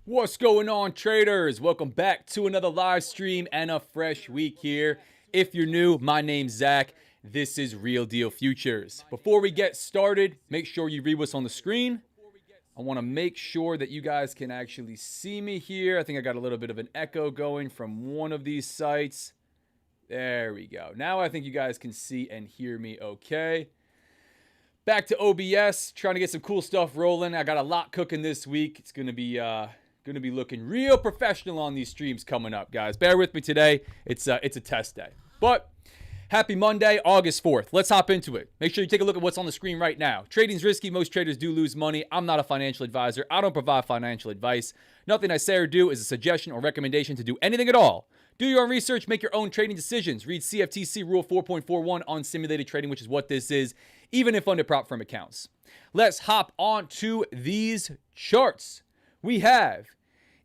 What's going on, traders? Welcome back to another live stream and a fresh week here. If you're new, my name's Zach. This is Real Deal Futures. Before we get started, make sure you read what's on the screen. I want to make sure that you guys can actually see me here. I think I got a little bit of an echo going from one of these sites. There we go. Now I think you guys can see and hear me okay. Back to OBS, trying to get some cool stuff rolling. I got a lot cooking this week. It's going to be looking real professional on these streams coming up, guys. Bear with me today. It's a test day. But happy Monday, August 4th. Let's hop into it. Make sure you take a look at what's on the screen right now. Trading's risky. Most traders do lose money. I'm not a financial advisor. I don't provide financial advice. Nothing I say or do is a suggestion or recommendation to do anything at all. Do your own research. Make your own trading decisions. Read CFTC Rule 4.41 on simulated trading, which is what this is, even if under prop firm accounts. Let's hop on to these charts. We have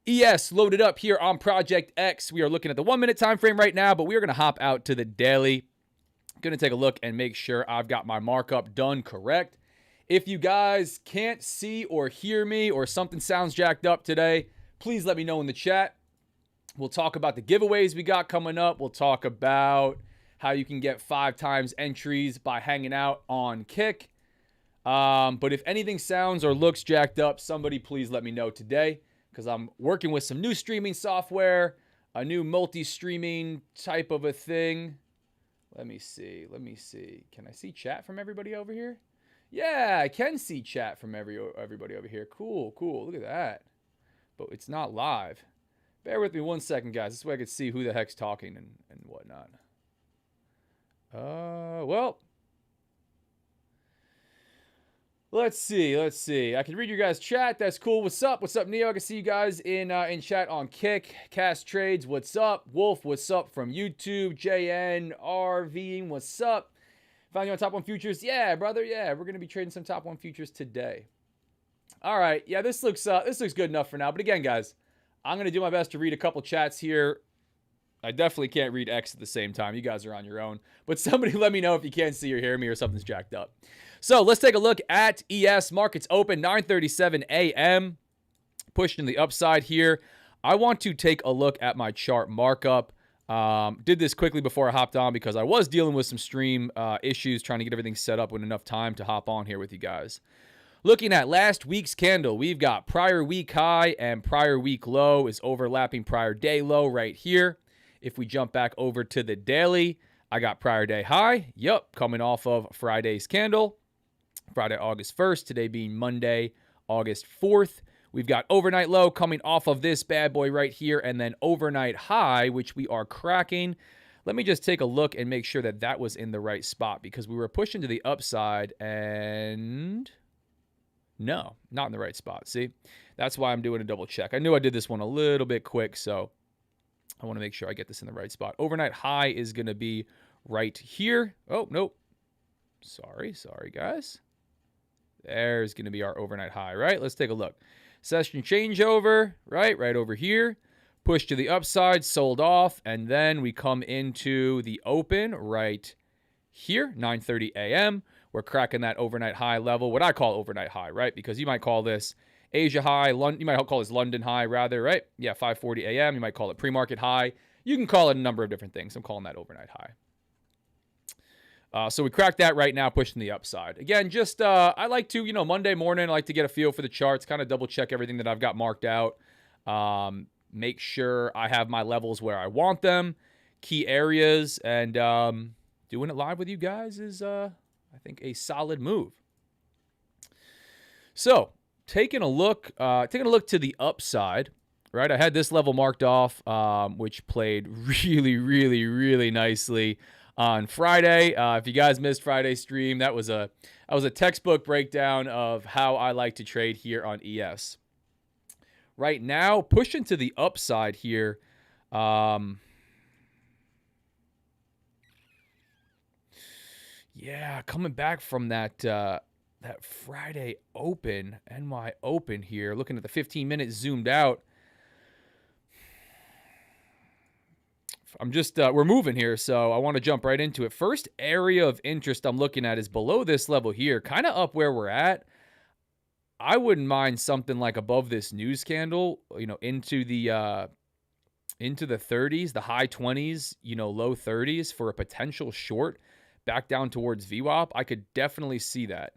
ES loaded up here on Project X. We are looking at the 1 minute time frame right now, but we are going to hop out to the daily. Going to take a look and make sure I've got my markup done correct. If you guys can't see or hear me or something sounds jacked up today, please let me know in the chat. We'll talk about the giveaways we got coming up. We'll talk about how you can get 5 times entries by hanging out on Kick. But if anything sounds or looks jacked up, somebody please let me know today, because I'm working with some new streaming software, a new multi-streaming type of a thing. Let me see. Can I see chat from everybody over here? Yeah, I can see chat from everybody over here. Cool. Look at that. But it's not live. Bear with me 1 second, guys. This way I can see who the heck's talking and whatnot. Well, let's see. I can read your guys' chat. That's cool. What's up, Neo? I can see you guys in chat on Kick. Cast Trades, what's up? Wolf, what's up from YouTube? JN, RV, what's up? Found you on Top 1 Futures. Yeah, brother. Yeah, we're going to be trading some Top 1 Futures today. All right. Yeah, this looks good enough for now. But again, guys, I'm going to do my best to read a couple chats here. I definitely can't read X at the same time. You guys are on your own. But somebody let me know if you can't see or hear me or something's jacked up. So let's take a look at ES. Markets open 9:37 a.m. Pushed in the upside here. I want to take a look at my chart markup. Did this quickly before I hopped on because I was dealing with some stream issues, trying to get everything set up with enough time to hop on here with you guys. Looking at last week's candle, we've got prior week high and prior week low is overlapping prior day low right here. If we jump back over to the daily, I got prior day high. Yep, coming off of Friday's candle. Friday, August 1st. Today being Monday, August 4th. We've got overnight low coming off of this bad boy right here, and then overnight high, which we are cracking. Let me just take a look and make sure that that was in the right spot, because we were pushing to the upside and no, not in the right spot. See, that's why I'm doing a double check. I knew I did this one a little bit quick, so I want to make sure I get this in the right spot. Overnight high is going to be right here. Oh, nope. Sorry, guys. There's going to be our overnight high, right? Let's take a look. Session changeover, right over here. Push to the upside, sold off, and then we come into the open right here, 9:30 a.m. We're cracking that overnight high level, what I call overnight high, right? Because you might call this Asia high, you might call this London high rather, right? Yeah, 5:40 a.m. You might call it pre-market high. You can call it a number of different things. I'm calling that overnight high. So we cracked that right now, pushing the upside. Again, just I like to, Monday morning, I like to get a feel for the charts, kind of double check everything that I've got marked out. Make sure I have my levels where I want them, key areas, and doing it live with you guys is, I think, a solid move. So taking a look to the upside, right? I had this level marked off, which played really, really, really nicely on Friday. If you guys missed Friday's stream, that was a textbook breakdown of how I like to trade here on ES. Right now, pushing to the upside here. Yeah, coming back from that Friday open, NY open here, looking at the 15 minutes zoomed out. I'm just, we're moving here, so I want to jump right into it. First area of interest I'm looking at is below this level here, kind of up where we're at. I wouldn't mind something like above this news candle, into the 30s, the high 20s, low 30s for a potential short back down towards VWAP. I could definitely see that.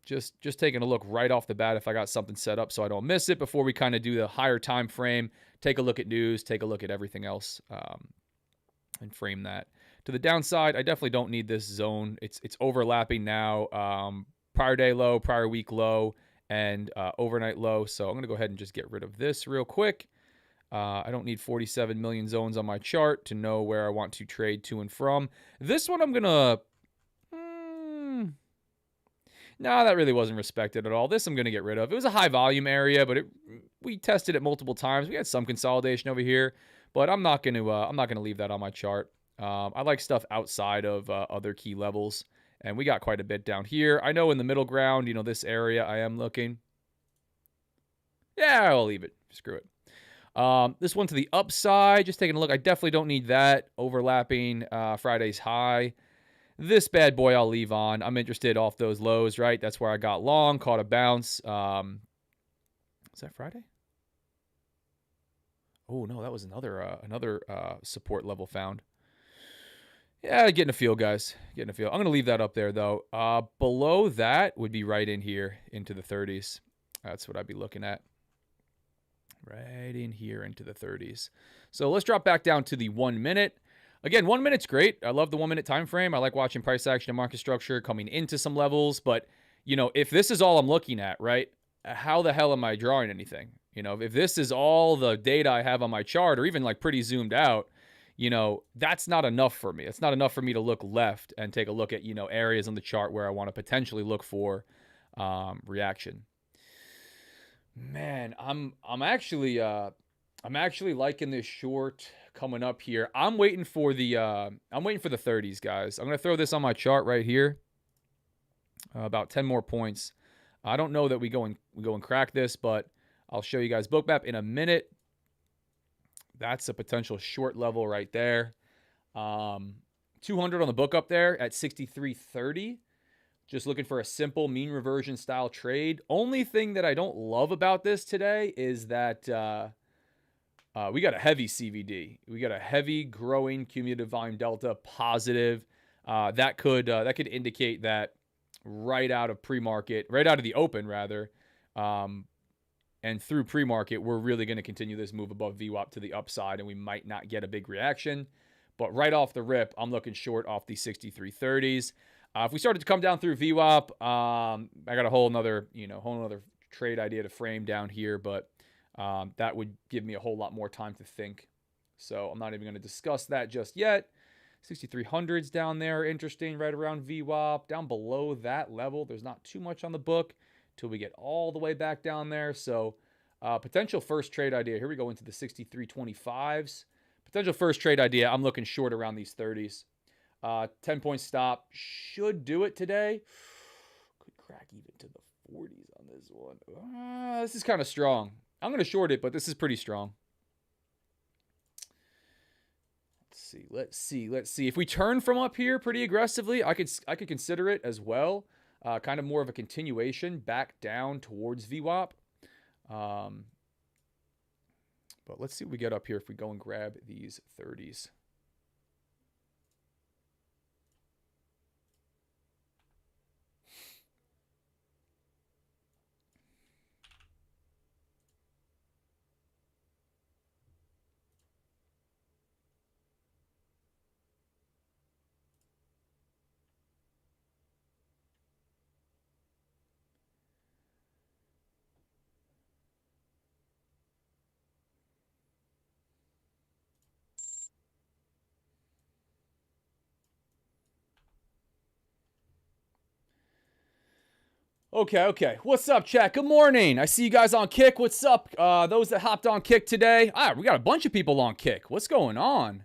Just taking a look right off the bat if I got something set up so I don't miss it before we kind of do the higher time frame, take a look at news, take a look at everything else, and frame that. To the downside, I definitely don't need this zone. It's overlapping now. Prior day low, prior week low, and overnight low. So I'm going to go ahead and just get rid of this real quick. I don't need 47 million zones on my chart to know where I want to trade to and from. This one I'm going to... No, that really wasn't respected at all. This I'm going to get rid of. It was a high volume area, but we tested it multiple times. We had some consolidation over here, but I'm not going to leave that on my chart. I like stuff outside of other key levels, and we got quite a bit down here. I know in the middle ground, this area I am looking. Yeah, I'll leave it. Screw it. This one to the upside, just taking a look. I definitely don't need that overlapping Friday's high. This bad boy I'll leave on. I'm interested off those lows, right? That's where I got long, caught a bounce. Is that Friday? Oh, no, that was another support level found. Yeah, getting a feel, guys. Getting a feel. I'm going to leave that up there, though. Below that would be right in here into the 30s. That's what I'd be looking at. Right in here into the 30s. So let's drop back down to the 1 minute. Again, 1 minute's great. I love the 1 minute time frame. I like watching price action and market structure coming into some levels. But, if this is all I'm looking at, right, how the hell am I drawing anything? If this is all the data I have on my chart or even like pretty zoomed out, that's not enough for me. It's not enough for me to look left and take a look at, areas on the chart where I want to potentially look for reaction. Man, I'm actually liking this short coming up here. I'm waiting for the 30s, guys. I'm going to throw this on my chart right here. About 10 more points. I don't know that we go and crack this, but I'll show you guys bookmap in a minute. That's a potential short level right there. 200 on the book up there at 63.30. Just looking for a simple mean reversion style trade. Only thing that I don't love about this today is that we got a heavy CVD. We got a heavy growing cumulative volume delta positive. That could indicate that right out of pre-market, right out of the open rather, and through pre-market, we're really going to continue this move above VWAP to the upside, and we might not get a big reaction. But right off the rip, I'm looking short off the 63.30s. If we started to come down through VWAP, I got a whole another trade idea to frame down here, but that would give me a whole lot more time to think. So I'm not even going to discuss that just yet. 6300s down there, interesting, right around VWAP. Down below that level, there's not too much on the book till we get all the way back down there. So potential first trade idea. Here we go into the 6325s. Potential first trade idea. I'm looking short around these 30s. 10-point stop should do it today. Could crack even to the 40s on this one. This is kind of strong. I'm going to short it, but this is pretty strong. Let's see. If we turn from up here pretty aggressively, I could consider it as well. Kind of more of a continuation back down towards VWAP. But let's see what we get up here if we go and grab these 30s. Okay. What's up, chat? Good morning. I see you guys on Kick. What's up? Those that hopped on Kick today. We got a bunch of people on Kick. What's going on?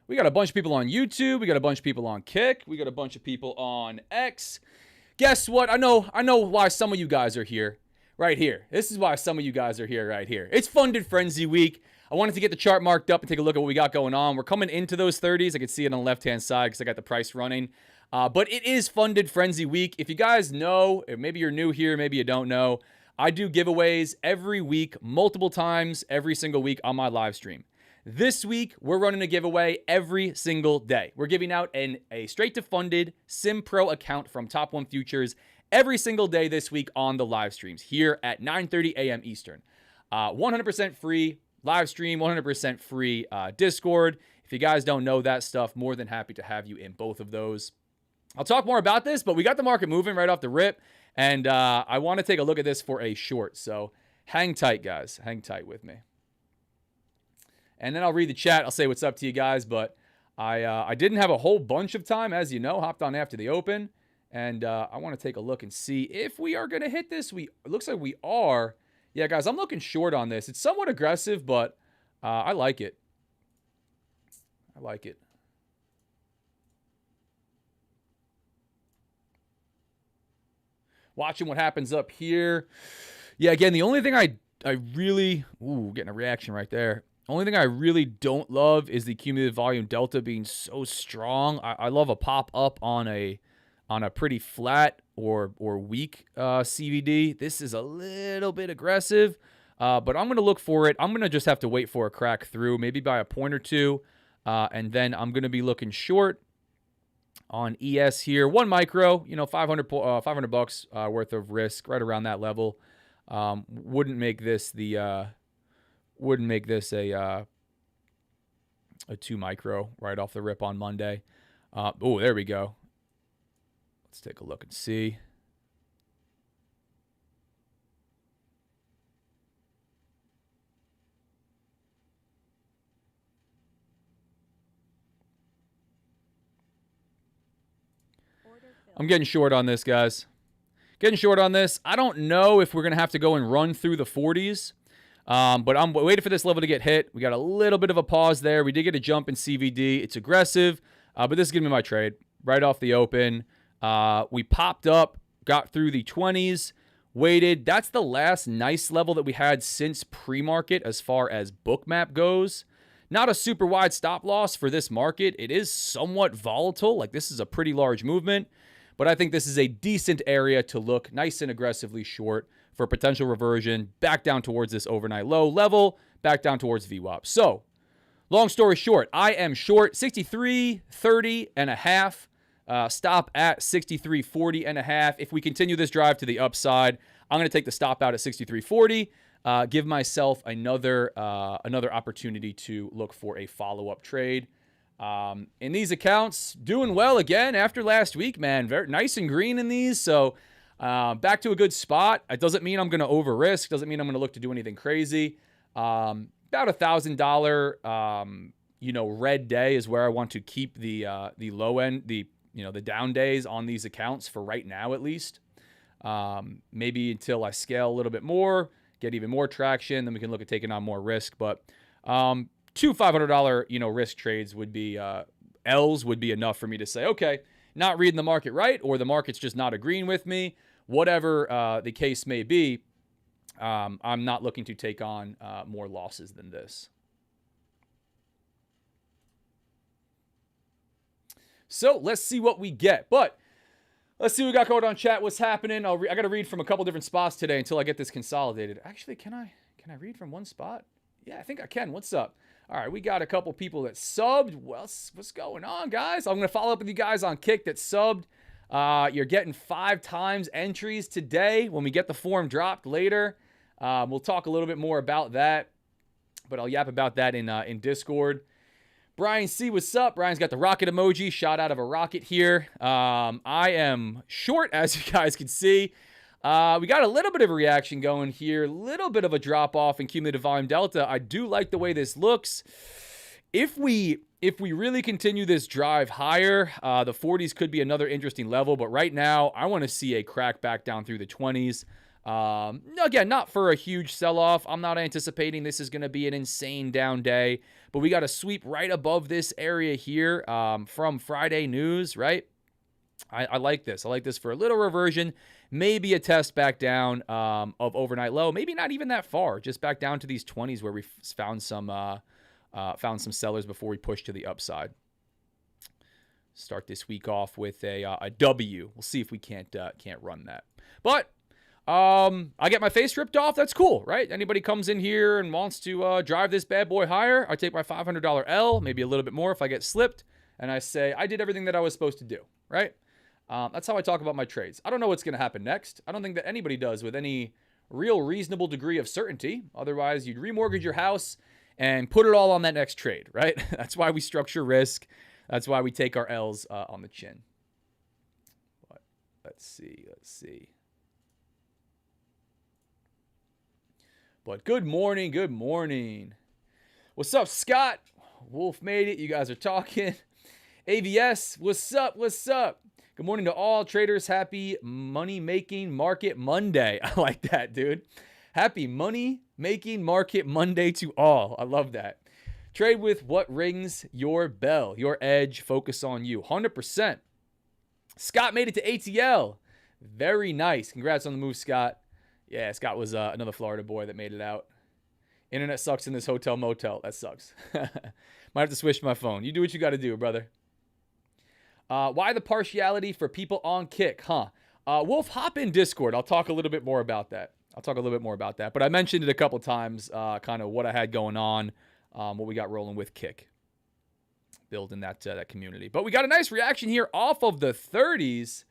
We got a bunch of people on YouTube. We got a bunch of people on Kick. We got a bunch of people on X. Guess what? I know why some of you guys are here. Right here. This is why some of you guys are here right here. It's Funded Frenzy Week. I wanted to get the chart marked up and take a look at what we got going on. We're coming into those 30s. I can see it on the left-hand side because I got the price running. But it is Funded Frenzy Week. If you guys know, maybe you're new here, maybe you don't know, I do giveaways every week, multiple times every single week on my live stream. This week, we're running a giveaway every single day. We're giving out a straight to funded Sim Pro account from Top 1 Futures every single day this week on the live streams here at 9:30 a.m. Eastern. 100% free live stream, 100% free Discord. If you guys don't know that stuff, more than happy to have you in both of those. I'll talk more about this, but we got the market moving right off the rip, and I want to take a look at this for a short. So hang tight, guys. Hang tight with me. And then I'll read the chat. I'll say what's up to you guys, but I didn't have a whole bunch of time, as you know. Hopped on after the open, and I want to take a look and see if we are going to hit this. It looks like we are. Yeah, guys, I'm looking short on this. It's somewhat aggressive, but I like it. I like it. Watching what happens up here. Yeah, again, the only thing I really... Ooh, getting a reaction right there. Only thing I really don't love is the cumulative volume delta being so strong. I love a pop up on a pretty flat or weak CVD. This is a little bit aggressive, but I'm going to look for it. I'm going to just have to wait for a crack through, maybe by a point or two, and then I'm going to be looking short on ES here. 1 micro, you know, 500 bucks worth of risk, right around that level. Wouldn't make this a 2 micro right off the rip on Monday. Oh, there we go. Let's take a look and see. I'm getting short on this, guys. Getting short on this. I don't know if we're going to have to go and run through the 40s. But I'm waiting for this level to get hit. We got a little bit of a pause there. We did get a jump in CVD. It's aggressive, but this is going to be my trade right off the open. We popped up, got through the 20s, waited. That's the last nice level that we had since pre-market as far as bookmap goes. Not a super wide stop loss for this market. It is somewhat volatile. Like, this is a pretty large movement, but I think this is a decent area to look nice and aggressively short for potential reversion back down towards this overnight low level, back down towards VWAP. So, long story short, I am short 63.30 and a half. Stop at 63.40 and a half. If we continue this drive to the upside, I'm going to take the stop out at 63.40. Give myself another opportunity to look for a follow-up trade. In these accounts, doing well again after last week, man. Very nice and green in these. So, back to a good spot. It doesn't mean I'm going to over risk. Doesn't mean I'm going to look to do anything crazy. About $1,000, red day is where I want to keep the low end, the down days on these accounts for right now, at least. Maybe until I scale a little bit more, get even more traction, then we can look at taking on more risk. But, 2 $500, risk trades would be, L's would be enough for me to say, okay, not reading the market right, or the market's just not agreeing with me. Whatever the case may be, I'm not looking to take on more losses than this. So let's see what we get. But let's see what we got going on chat. What's happening? I got to read from a couple different spots today until I get this consolidated. Actually, can I read from one spot? Yeah, I think I can. What's up? All right, we got a couple people that subbed. What's going on, guys? I'm going to follow up with you guys on Kick that subbed. You're getting 5 times entries today when we get the form dropped later. We'll talk a little bit more about that, but I'll yap about that in Discord. Brian C, what's up? Brian's got the rocket emoji, shot out of a rocket here. I am short, as you guys can see. We got a little bit of a reaction going here, a little bit of a drop off in cumulative volume delta. I do like the way this looks. If we really continue this drive higher, the 40s could be another interesting level. But right now, I want to see a crack back down through the 20s. Again, not for a huge sell-off. I'm not anticipating this is going to be an insane down day. But we got a sweep right above this area here from Friday news, right? I like this. I like this for a little reversion. Maybe a test back down of overnight low. Maybe not even that far. Just back down to these 20s where we found some sellers before we push to the upside. Start this week off with a W. We'll see if we can't run that. But I get my face ripped off. That's cool, right? Anybody comes in here and wants to drive this bad boy higher, I take my $500 L, maybe a little bit more if I get slipped, and I say I did everything that I was supposed to do, right? That's how I talk about my trades. I don't know what's going to happen next. I don't think that anybody does with any real reasonable degree of certainty. Otherwise, you'd remortgage your house and put it all on that next trade, right? That's why we structure risk. That's why we take our L's on the chin. But let's see. But good morning. What's up, Scott? Wolf made it. You guys are talking. AVS, what's up? Good morning to all traders. Happy money-making market Monday. I like that, dude. Happy money-making market Monday to all. I love that. Trade with what rings your bell. Your edge. Focus on you. 100%. Scott made it to ATL. Very nice. Congrats on the move, Scott. Yeah, Scott was another Florida boy that made it out. Internet sucks in this hotel motel. That sucks. Might have to switch my phone. You do what you got to do, brother. Why the partiality for people on Kick, huh? Wolf, hop in Discord. I'll talk a little bit more about that. But I mentioned it a couple times, kind of what I had going on, what we got rolling with Kick. Building that community. But we got a nice reaction here off of the 30s.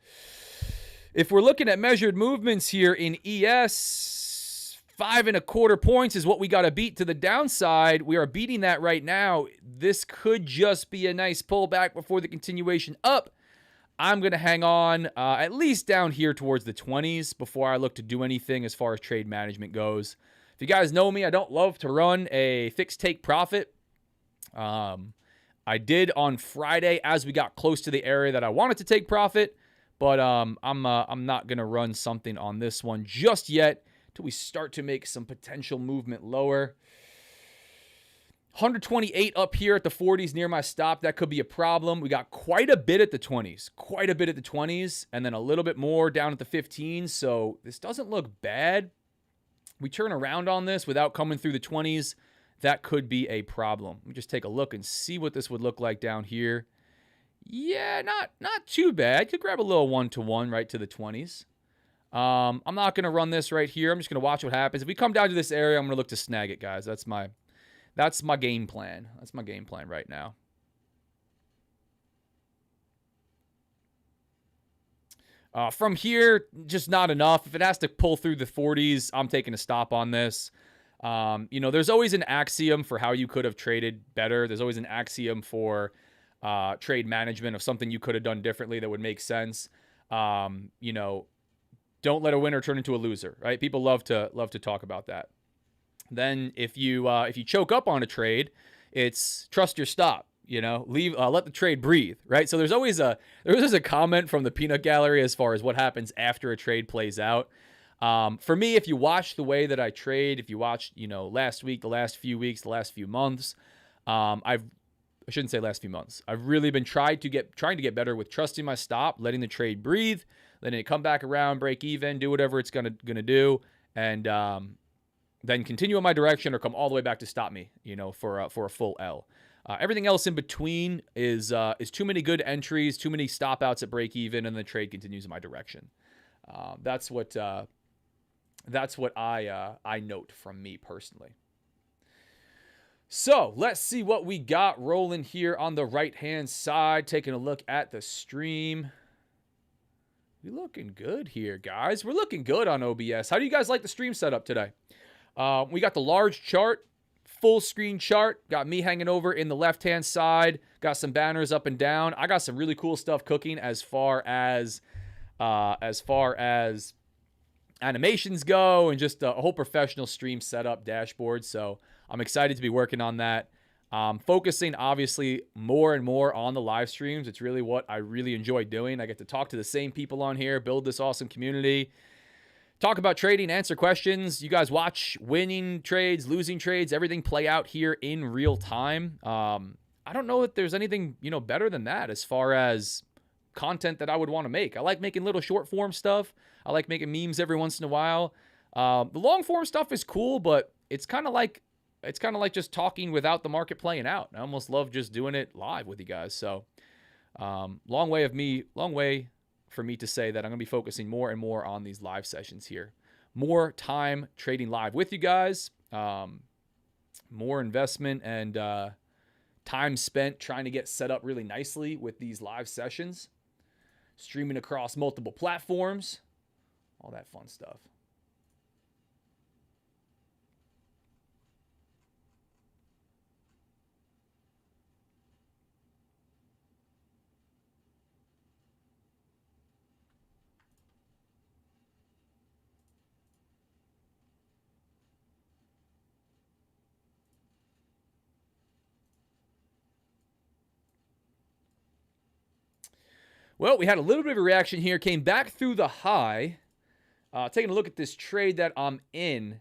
If we're looking at measured movements here in ES, 5.25 points is what we got to beat to the downside. We are beating that right now. This could just be a nice pullback before the continuation up. I'm going to hang on at least down here towards the 20s before I look to do anything as far as trade management goes. If you guys know me, I don't love to run a fixed take profit. I did on Friday as we got close to the area that I wanted to take profit. But I'm not going to run something on this one just yet until we start to make some potential movement lower. 128 up here at the 40s near my stop. That could be a problem. We got quite a bit at the 20s. And then a little bit more down at the 15s. So this doesn't look bad. We turn around on this without coming through the 20s. That could be a problem. Let me just take a look and see what this would look like down here. Yeah, not too bad. Could grab a little 1-to-1 right to the 20s. I'm not going to run this right here. I'm just going to watch what happens. If we come down to this area, I'm going to look to snag it, guys. That's my game plan. That's my game plan right now. From here, just not enough. If it has to pull through the 40s, I'm taking a stop on this. There's always an axiom for how you could have traded better. There's always an axiom for trade management of something you could have done differently that would make sense. Don't let a winner turn into a loser, right? People love to talk about that. Then if you choke up on a trade, it's trust your stop. Let the trade breathe, right? So there's always a comment from the peanut gallery as far as what happens after a trade plays out. For me, if you watch the way that I trade, if you watch last week, the last few weeks, the last few months, I shouldn't say last few months. I've really been trying to get better with trusting my stop, letting the trade breathe, letting it come back around, break even, do whatever it's gonna do, and then continue in my direction or come all the way back to stop me, for a full L. Everything else in between is too many good entries, too many stop outs at break even, and the trade continues in my direction. That's what I note from me personally. So let's see what we got rolling here on the right-hand side. Taking a look at the stream. We're looking good here, guys. We're looking good on OBS. How do you guys like the stream setup today? We got the large chart, full screen chart. Got me hanging over in the left-hand side. Got some banners up and down. I got some really cool stuff cooking as far as animations go and just a whole professional stream setup dashboard. So I'm excited to be working on that. Focusing obviously more and more on the live streams. It's really what I really enjoy doing. I get to talk to the same people on here, build this awesome community, talk about trading, answer questions. You guys watch winning trades, losing trades, everything play out here in real time. I don't know if there's anything, better than that as far as content that I would want to make. I like making little short form stuff. I like making memes every once in a while. The long form stuff is cool, but it's kind of like just talking without the market playing out. I almost love just doing it live with you guys. So Long way for me to say that I'm going to be focusing more and more on these live sessions here. More time trading live with you guys. More investment and time spent trying to get set up really nicely with these live sessions. Streaming across multiple platforms. All that fun stuff. Well, we had a little bit of a reaction here. Came back through the high. Taking a look at this trade that I'm in.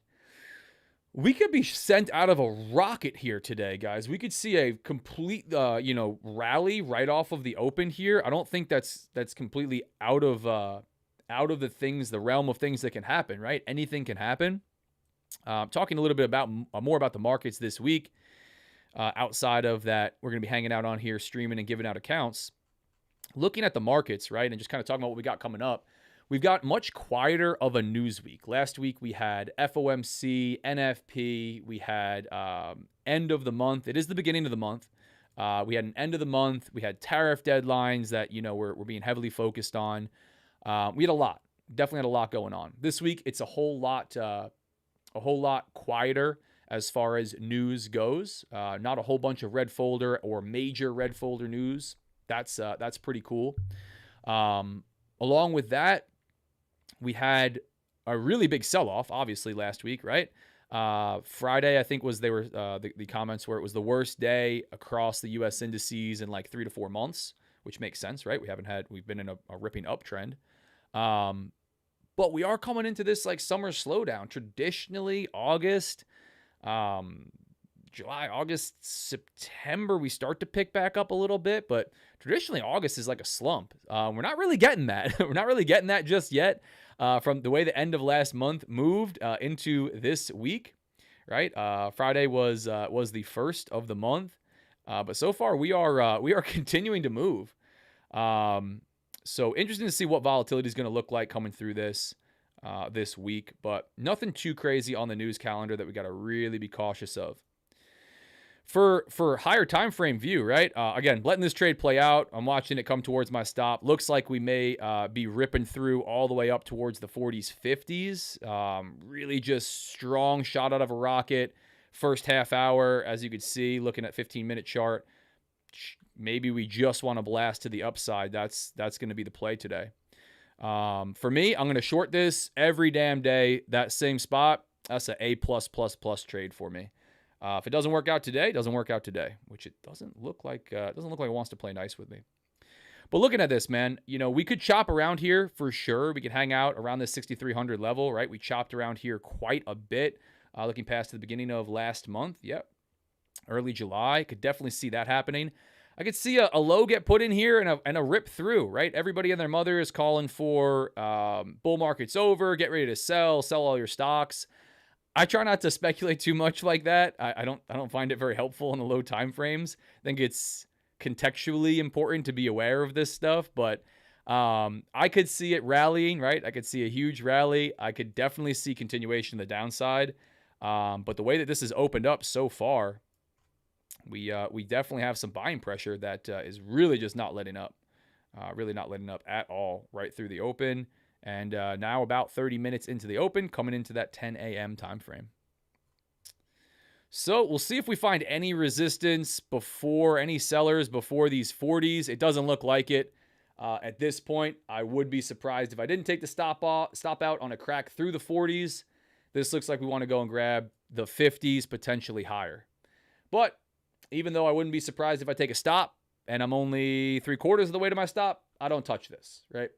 We could be sent out of a rocket here today, guys. We could see a complete, rally right off of the open here. I don't think that's completely out of the realm of things that can happen, right? Anything can happen. Talking a little bit about more about the markets this week. Outside of that, we're going to be hanging out on here, streaming and giving out accounts. Looking at the markets, right, and just kind of talking about what we got coming up. We've got much quieter of a news week. Last week we had FOMC, NFP. We had end of the month. It is the beginning of the month. We had an end of the month. We had tariff deadlines that we're being heavily focused on. We had a lot. Definitely had a lot going on. This week it's a whole lot quieter as far as news goes. Not a whole bunch of red folder or major red folder news. That's pretty cool. Along with that, we had a really big sell-off, obviously, last week, right? Friday, I think, the comments were it was the worst day across the U.S. indices in like 3 to 4 months, which makes sense, right? We've been in a ripping uptrend. But we are coming into this like summer slowdown. Traditionally, August, July, August, September, we start to pick back up a little bit, but traditionally August is like a slump. We're not really getting that. We're not really getting that just yet from the way the end of last month moved into this week, right? Friday was the first of the month, but so far we are continuing to move. So interesting to see what volatility is going to look like coming through this week, but nothing too crazy on the news calendar that we got to really be cautious of. For higher time frame view, right? Again, letting this trade play out. I'm watching it come towards my stop. Looks like we may be ripping through all the way up towards the 40s, 50s. Really just strong shot out of a rocket. First half hour, as you could see, looking at 15-minute chart. Maybe we just want to blast to the upside. That's going to be the play today. For me, I'm going to short this every damn day. That same spot, that's an A+++ trade for me. If it doesn't work out today, it doesn't work out today, which it doesn't look like it wants to play nice with me. But looking at this, man, we could chop around here for sure. We could hang out around this 6,300 level, right? We chopped around here quite a bit, looking past the beginning of last month. Yep. Early July. Could definitely see that happening. I could see a low get put in here and a rip through, right? Everybody and their mother is calling for bull market's over, get ready to sell all your stocks. I try not to speculate too much like that. I don't find it very helpful in the low time frames. I think it's contextually important to be aware of this stuff, but I could see it rallying, right? I could see a huge rally. I could definitely see continuation of the downside. But the way that this has opened up so far, we definitely have some buying pressure that is really just not letting up. Really not letting up at all right through the open. And now about 30 minutes into the open, coming into that 10 a.m. time frame. So we'll see if we find any resistance before any sellers before these 40s. It doesn't look like it. At this point, I would be surprised if I didn't take the stop out on a crack through the 40s. This looks like we want to go and grab the 50s, potentially higher. But even though I wouldn't be surprised if I take a stop and I'm only 3/4 of the way to my stop, I don't touch this, right?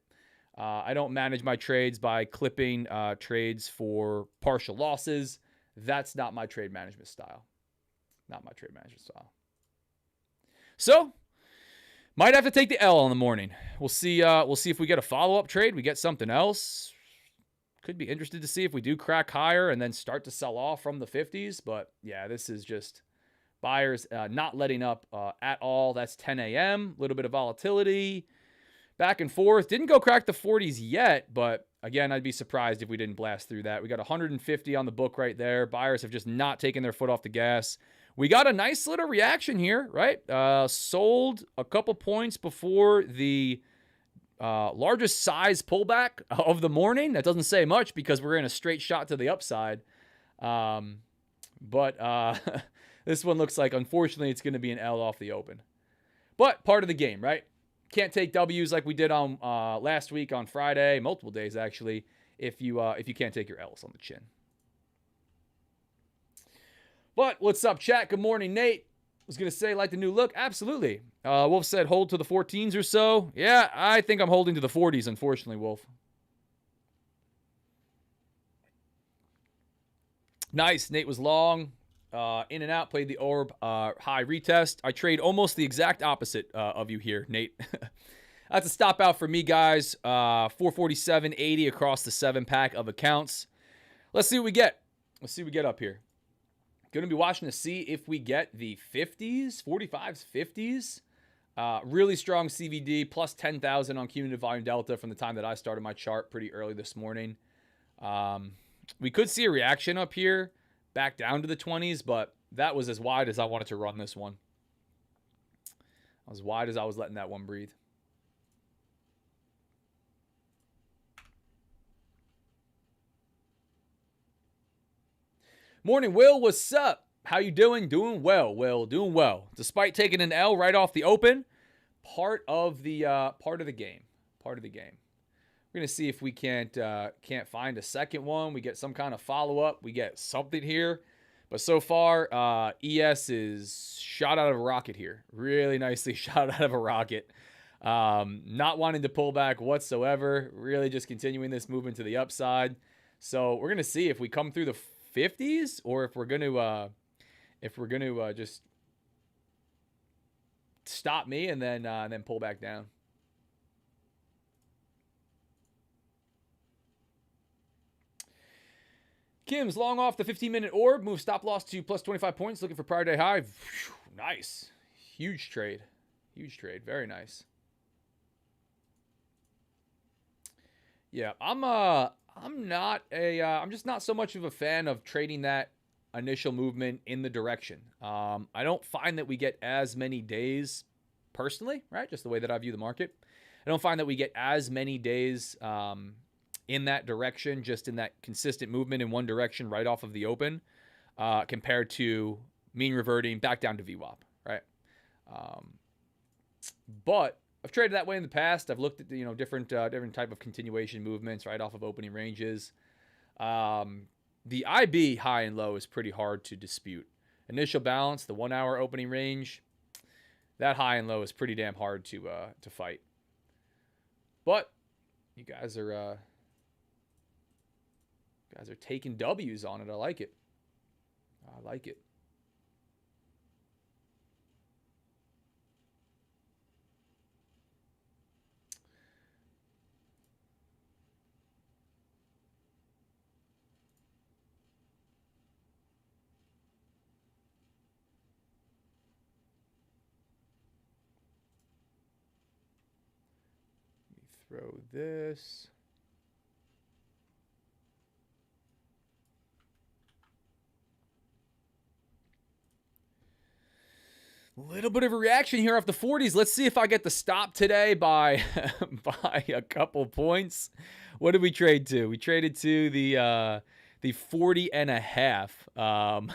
I don't manage my trades by clipping trades for partial losses. That's not my trade management style. Not my trade management style. So, might have to take the L in the morning. We'll see if we get a follow-up trade. We get something else. Could be interested to see if we do crack higher and then start to sell off from the 50s. But yeah, this is just Buyers not letting up at all. That's 10 a.m. A little bit of volatility. Back and forth. Didn't go crack the 40s yet, but again, I'd be surprised if we didn't blast through that. We got 150 on the book right there. Buyers have just not taken their foot off the gas. We got a nice little reaction here, right? Sold a couple points before the largest size pullback of the morning. That doesn't say much because we're in a straight shot to the upside. But this one looks like, unfortunately, it's going to be an L off the open. But part of the game, right? Can't take W's like we did on last week on Friday, multiple days actually, if you can't take your L's on the chin. But what's up, chat? Good morning, Nate. Was going to say, like the new look? Absolutely. Wolf said hold to the 14s or so. Yeah, I think I'm holding to the 40s, unfortunately, Wolf. Nice. Nate was long. In and out, played the orb high retest. I trade almost the exact opposite of you here, Nate. That's a stop out for me, guys. 447.80 across the 7-pack of accounts. Let's see what we get. Let's see what we get up here. Going to be watching to see if we get the 50s, 45s, 50s. Really strong CVD, plus 10,000 on cumulative volume delta from the time that I started my chart pretty early this morning. We could see a reaction up here, back down to the 20s, but that was as wide as I wanted to run this one. As wide as I was letting that one breathe. Morning, Will. What's up? How you doing? Doing well, Will. Doing well. Despite taking an L right off the open, part of the game. Part of the game. We're gonna see if we can't find a second one. We get some kind of follow up. We get something here, but so far, ES is shot out of a rocket here. Really nicely shot out of a rocket. Not wanting to pull back whatsoever. Really just continuing this movement to the upside. So we're gonna see if we come through the 50s or if we're gonna just stop me and then pull back down. Kim's long off the 15-minute orb. Move stop loss to plus 25 points. Looking for prior day high. Nice. Huge trade. Huge trade. Very nice. Yeah, I'm just not so much of a fan of trading that initial movement in the direction. I don't find that we get as many days personally, right? Just the way that I view the market. I don't find that we get as many days in that direction, just in that consistent movement in one direction right off of the open, compared to mean reverting back down to VWAP, right? But I've traded that way in the past. I've looked at different type of continuation movements right off of opening ranges. The IB high and low is pretty hard to dispute. Initial balance, the 1 hour opening range, that high and low is pretty damn hard to fight. But you guys are taking W's on it. I like it. I like it. Throw this. A little bit of a reaction here off the 40s. Let's see if I get the stop today by by a couple points. What did we trade to? We traded to the 40.5.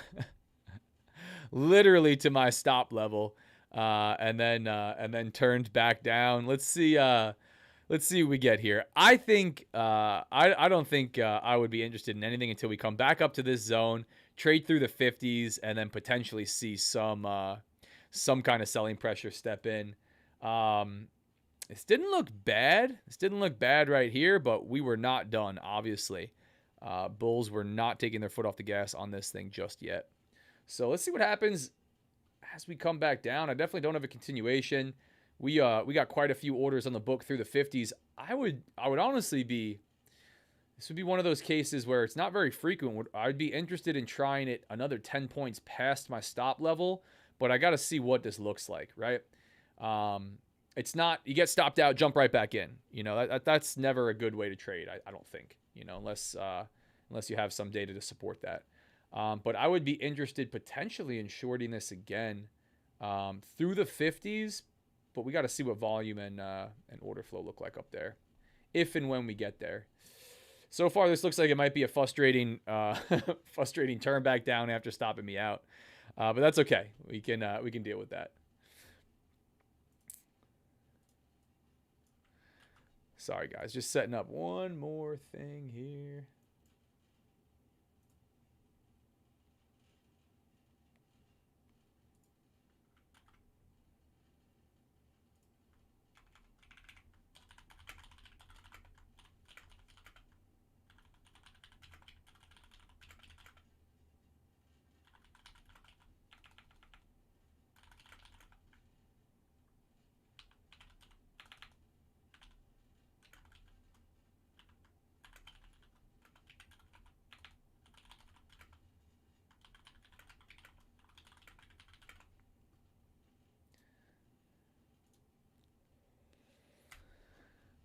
Literally to my stop level, and then turned back down. Let's see what we get here. I think I don't think I would be interested in anything until we come back up to this zone, trade through the 50s, and then potentially see some kind of selling pressure step in. This didn't look bad. This didn't look bad right here, but we were not done, obviously. Bulls were not taking their foot off the gas on this thing just yet. So let's see what happens as we come back down. I definitely don't have a continuation. We got quite a few orders on the book through the 50s. I would honestly be, this would be one of those cases where it's not very frequent. I'd be interested in trying it another 10 points past my stop level but I got to see what this looks like, right? It's not, you get stopped out, jump right back in. You know, that's never a good way to trade, I don't think, you know, unless you have some data to support that. But I would be interested potentially in shorting this again through the 50s, but we got to see what volume and order flow look like up there, if and when we get there. So far, this looks like it might be a frustrating turn back down after stopping me out, but that's okay. We can deal with that. Sorry, guys, just setting up one more thing here.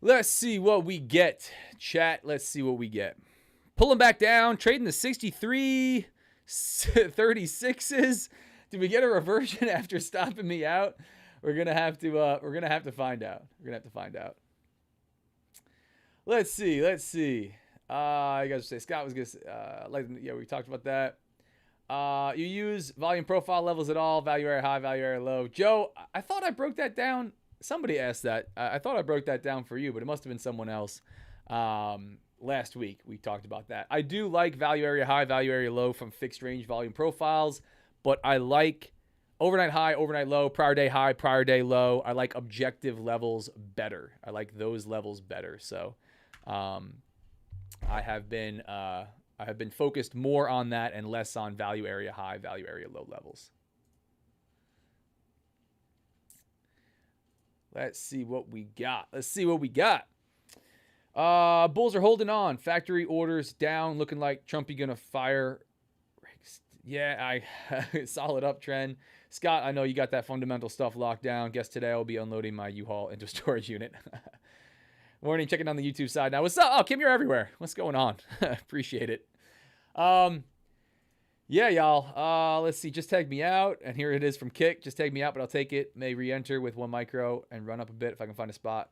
Let's see what we get, chat. Let's see what we get. Pulling back down, trading the 63 36s. Did we get a reversion after stopping me out? We're gonna have to find out. Let's see. You guys say Scott was gonna yeah, we talked about that. You use volume profile levels at all, value area high, value area low. Joe, I thought I broke that down. Somebody asked that. I thought I broke that down for you, but it must have been someone else. Last week we talked about that. I do like value area high, value area low from fixed range volume profiles, but I like overnight high, overnight low, prior day high, prior day low. I like objective levels better. I like those levels better. So I have been focused more on that and less on value area high, value area low levels. Let's see what we got. Bulls are holding on. Factory orders down, looking like Trumpy gonna fire. Yeah, solid uptrend. Scott, I know you got that fundamental stuff locked down. Guess today I'll be unloading my U-Haul into storage unit. Morning, checking on the YouTube side now. What's up? Oh, Kim, you're everywhere. What's going on? Appreciate it. Yeah, y'all. Let's see. Just tag me out. And here it is from Kick. Just tag me out, but I'll take it. May re-enter with 1 micro and run up a bit if I can find a spot.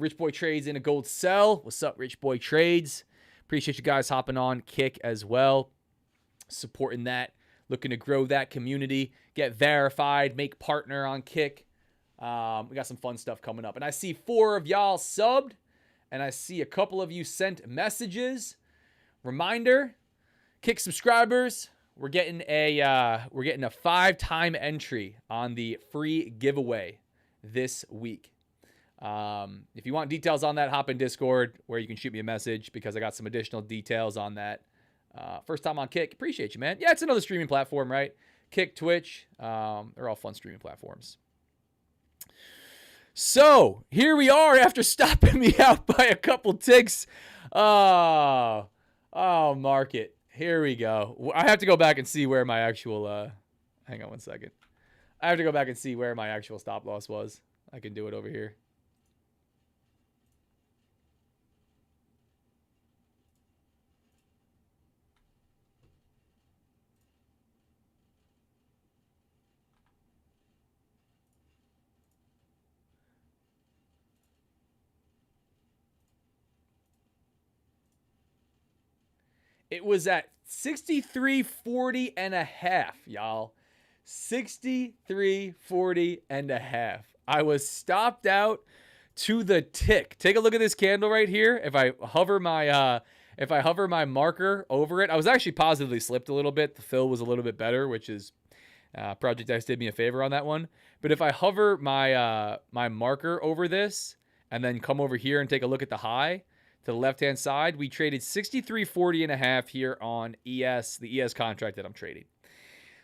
Rich Boy Trades in a gold sell. What's up, Rich Boy Trades? Appreciate you guys hopping on Kick as well. Supporting that. Looking to grow that community. Get verified. Make partner on Kick. We got some fun stuff coming up. And I see 4 of y'all subbed. And I see a couple of you sent messages. Reminder, Kick subscribers. We're getting a 5-time entry on the free giveaway this week. If you want details on that, hop in Discord where you can shoot me a message because I got some additional details on that. First time on Kick. Appreciate you, man. Yeah, it's another streaming platform, right? Kick, Twitch. They're all fun streaming platforms. So here we are after stopping me out by a couple ticks. Oh, market. Here we go. I have to go back and see where my actual, hang on one second. I have to go back and see where my actual stop loss was. I can do it over here. It was at 63.40 and a half, y'all. 63.40 and a half. I was stopped out to the tick. Take a look at this candle right here. If I hover my marker over it, I was actually positively slipped a little bit. The fill was a little bit better, which is Project X did me a favor on that one. But if I hover my my marker over this and then come over here and take a look at the high, to the left-hand side, we traded 63.40 and a half here on ES, the ES contract that I'm trading.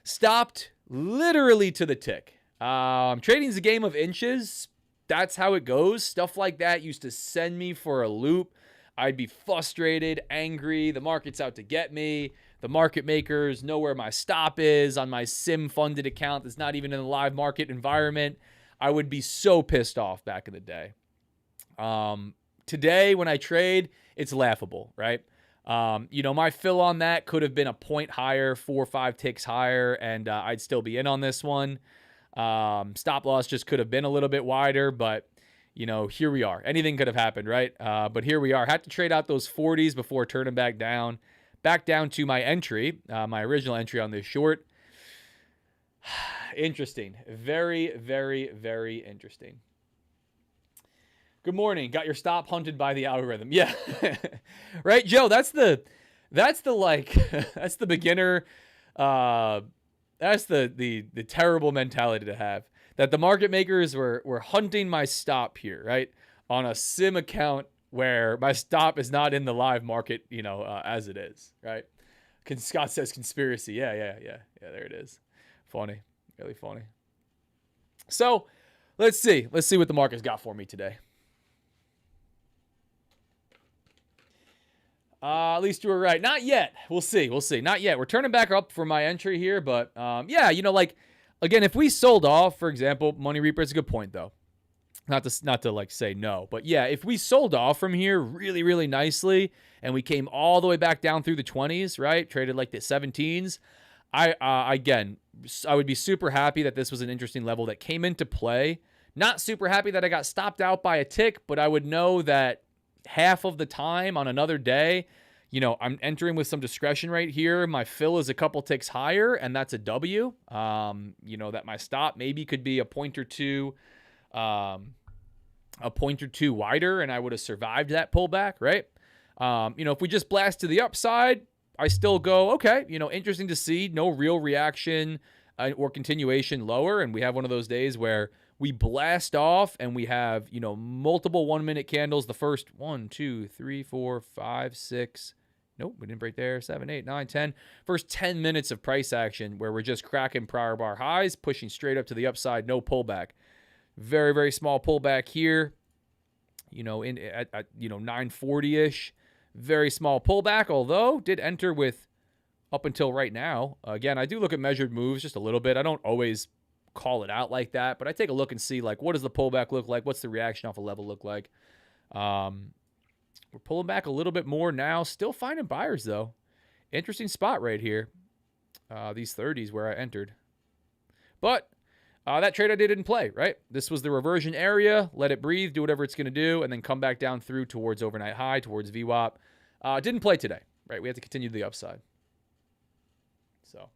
Stopped literally to the tick. Trading is a game of inches. That's how it goes. Stuff like that used to send me for a loop. I'd be frustrated, angry. The market's out to get me. the market makers, know where my stop is on my sim funded account that's not even in the live market environment, I would be so pissed off back in the day. Today, when I trade, it's laughable, right? My fill on that could have been a point higher, 4 or 5 ticks higher, and I'd still be in on this one. Stop loss just could have been a little bit wider, but here we are. Anything could have happened, right? But here we are. Had to trade out those 40s before turning back down to my entry, my original entry on this short. Interesting. Very, very, very interesting. Good morning. Got your stop hunted by the algorithm. Yeah. Right, Joe? That's the that's the beginner, that's the terrible mentality to have. That the market makers were hunting my stop here, right? On a sim account where my stop is not in the live market, as it is, right? Scott says conspiracy. Yeah, there it is. Funny. Really funny. So, let's see. Let's see what the market's got for me today. At least you were right. Not yet. We'll see. Not yet. We're turning back up for my entry here, but again, if we sold off, for example, Money Reaper, it's a good point though. Not to say no, but yeah, if we sold off from here really, really nicely and we came all the way back down through the 20s, right? Traded like the 17s. I would be super happy that this was an interesting level that came into play. Not super happy that I got stopped out by a tick, but I would know that half of the time on another day, I'm entering with some discretion right here. My fill is a couple ticks higher, and that's a W. That my stop maybe could be a point or two wider, and I would have survived that pullback, right? If we just blast to the upside, I still go, okay, interesting to see. No real reaction or continuation lower, and we have one of those days where we blast off and we have, multiple 1 minute candles. The first 1, 2, 3, 4, 5, 6. Nope, we didn't break there. 7, 8, 9, 10. First 10 minutes of price action where we're just cracking prior bar highs, pushing straight up to the upside, no pullback. Very, very small pullback here, at 940-ish. Very small pullback, although did enter with up until right now. Again, I do look at measured moves just a little bit. I don't always call it out like that, but I take a look and see what does the pullback look like? What's the reaction off a level look like? We're pulling back a little bit more now. Still finding buyers though. Interesting spot right here. These 30s where I entered. But that trade I didn't play, right? This was the reversion area. Let it breathe, do whatever it's going to do, and then come back down through towards overnight high, towards VWAP. Didn't play today, right? We have to continue to the upside. So,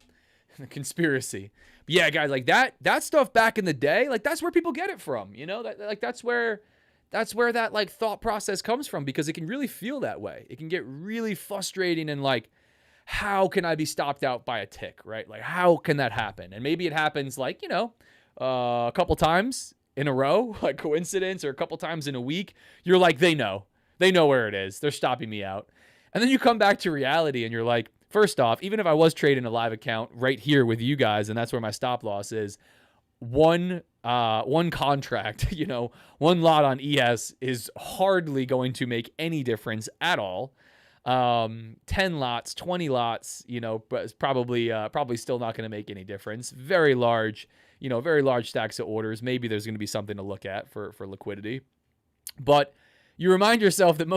conspiracy. But yeah, guys, that stuff back in the day, that's where people get it from, that's where that thought process comes from, because it can really feel that way. It can get really frustrating and how can I be stopped out by a tick, right? How can that happen? And maybe it happens a couple times in a row, coincidence, or a couple times in a week. You're they know where it is. They're stopping me out. And then you come back to reality and you're first off, even if I was trading a live account right here with you guys, and that's where my stop loss is, one contract, one lot on ES is hardly going to make any difference at all. 10 lots, 20 lots, but it's probably still not going to make any difference. Very large stacks of orders. Maybe there's going to be something to look at for liquidity. But you remind yourself that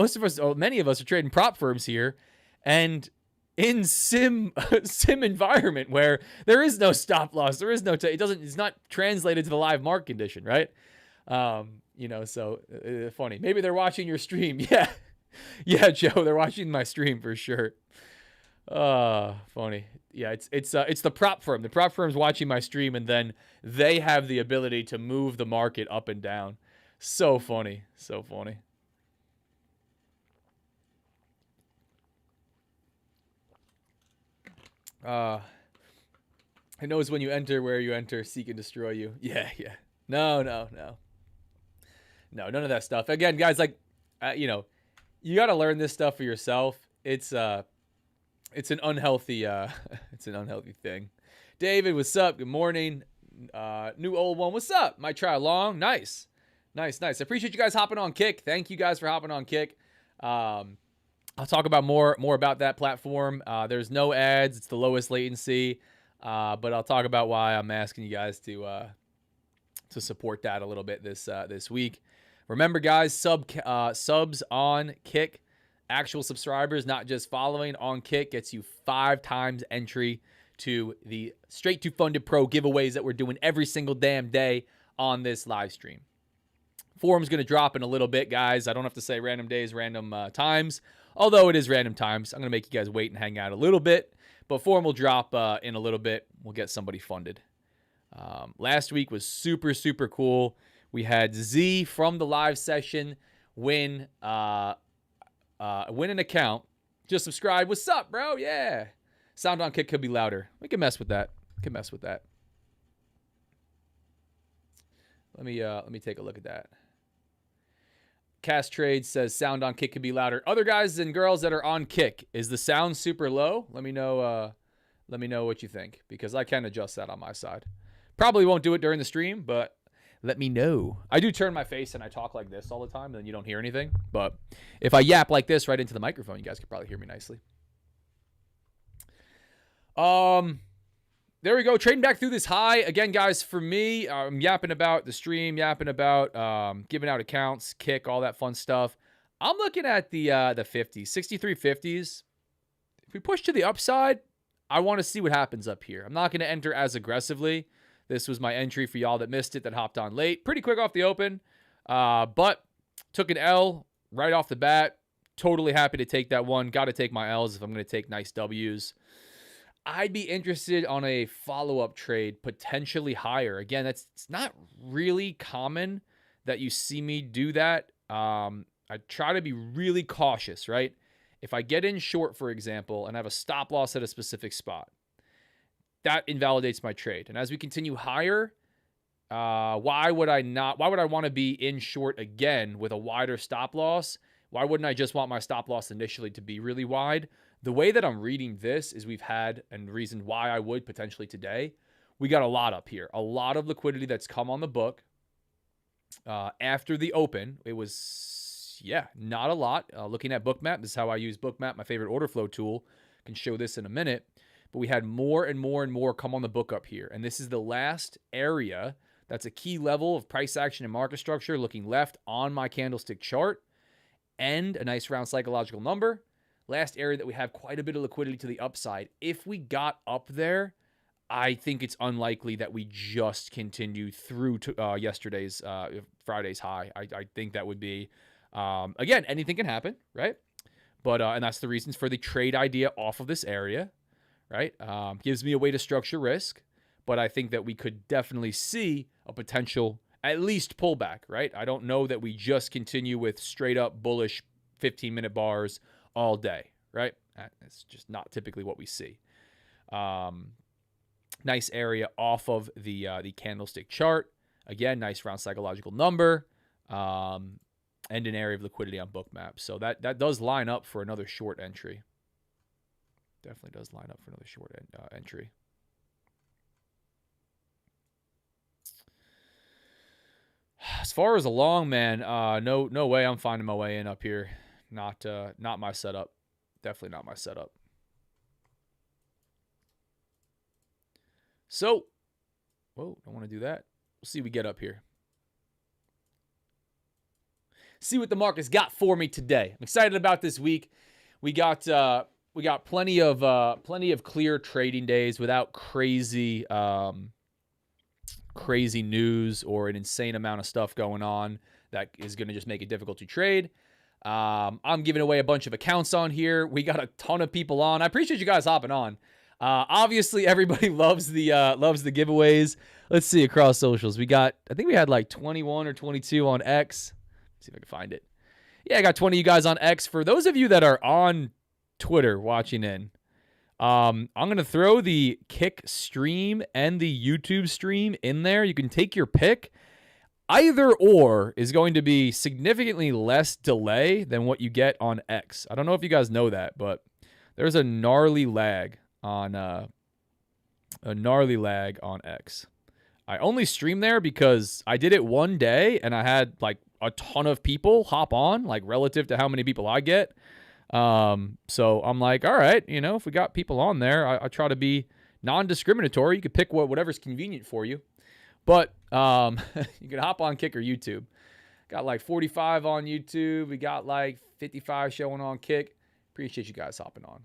many of us are trading prop firms here, and in sim environment where there is no stop loss, there is no it's not translated to the live market condition, right? So funny. Maybe they're watching your stream. Yeah, Joe, they're watching my stream for sure. Funny. Yeah, it's the prop firm. The prop firm's watching my stream, and then they have the ability to move the market up and down. So funny. It knows when you enter, where you enter, seek and destroy you. Yeah. No, none of that stuff. Again, guys, you got to learn this stuff for yourself. It's an unhealthy thing. David, what's up? Good morning. New old one, what's up? Might try along. Nice. I appreciate you guys hopping on Kick. Thank you guys for hopping on Kick. I'll talk about more about that platform. There's no ads. It's the lowest latency. But I'll talk about why I'm asking you guys to support that a little bit this week. Remember, guys, subs on Kick. Actual subscribers, not just following on Kick, gets you 5 times entry to the Straight to Funded Pro giveaways that we're doing every single damn day on this live stream. Forum's going to drop in a little bit, guys. I don't have to say random days, random times, although it is random times. I'm going to make you guys wait and hang out a little bit, but Forum will drop in a little bit. We'll get somebody funded. Last week was super, super cool. We had Z from the live session win an account. Just subscribe. What's up, bro? Yeah. Sound on Kick could be louder. We can mess with that. Let me take a look at that. Cast Trade says sound on Kick could be louder. Other guys and girls that are on Kick, is the sound super low? Let me know what you think, because I can adjust that on my side. Probably won't do it during the stream, but let me know. I do turn my face and I talk like this all the time, and then you don't hear anything. But if I yap like this right into the microphone, you guys can probably hear me nicely. There we go. Trading back through this high. Again, guys, for me, I'm yapping about the stream, yapping about giving out accounts, Kick, all that fun stuff. I'm looking at the 50s, 6350s. If we push to the upside, I want to see what happens up here. I'm not going to enter as aggressively. This was my entry for y'all that missed it, that hopped on late. Pretty quick off the open, but took an L right off the bat. Totally happy to take that one. Got to take my L's if I'm going to take nice W's. I'd be interested on a follow-up trade, potentially higher. Again, it's not really common that you see me do that. I try to be really cautious, right? If I get in short, for example, and have a stop loss at a specific spot, that invalidates my trade. And as we continue higher, why would I want to be in short again with a wider stop loss? Why wouldn't I just want my stop loss initially to be really wide? The way that I'm reading this is we've had, and the reason why I would potentially today, we got a lot up here. A lot of liquidity that's come on the book. After the open, it was, not a lot. Looking at Bookmap, this is how I use Bookmap, my favorite order flow tool. Can show this in a minute. But we had more and more and more come on the book up here. And this is the last area that's a key level of price action and market structure, looking left on my candlestick chart. And a nice round psychological number. Last area that we have quite a bit of liquidity to the upside. If we got up there, I think it's unlikely that we just continue through to yesterday's Friday's high. I think that would be, again, anything can happen, right? But and that's the reasons for the trade idea off of this area, right? Gives me a way to structure risk, but I think that we could definitely see a potential at least pullback, right? I don't know that we just continue with straight up bullish 15-minute bars all day, right? That's just not typically what we see. Nice area off of the candlestick chart. Again, nice round psychological number, and an area of liquidity on Bookmap. So that does line up for another short entry. Definitely does line up for another short entry. As far as a long, man, no way I'm finding my way in up here. Not my setup. Definitely not my setup. So, whoa, don't want to do that. We'll see what we get up here. See what the market's got for me today. I'm excited about this week. We got plenty of clear trading days without crazy news or an insane amount of stuff going on that is going to just make it difficult to trade. I'm giving away a bunch of accounts on here. We got a ton of people on. I appreciate you guys hopping on. Obviously, everybody loves the giveaways. Let's see across socials. I think we had like 21 or 22 on X. Let's see if I can find it. Yeah, I got 20 of you guys on X. For those of you that are on Twitter watching in, I'm going to throw the Kick stream and the YouTube stream in there. You can take your pick. Either or is going to be significantly less delay than what you get on X. I don't know if you guys know that, but there's a gnarly lag on X. I only stream there because I did it one day and I had like a ton of people hop on, like relative to how many people I get. So I'm like, all right, you know, if we got people on there, I try to be non-discriminatory. You could pick whatever's convenient for you. But you can hop on Kick or YouTube. Got like 45 on YouTube. We got like 55 showing on Kick. Appreciate you guys hopping on.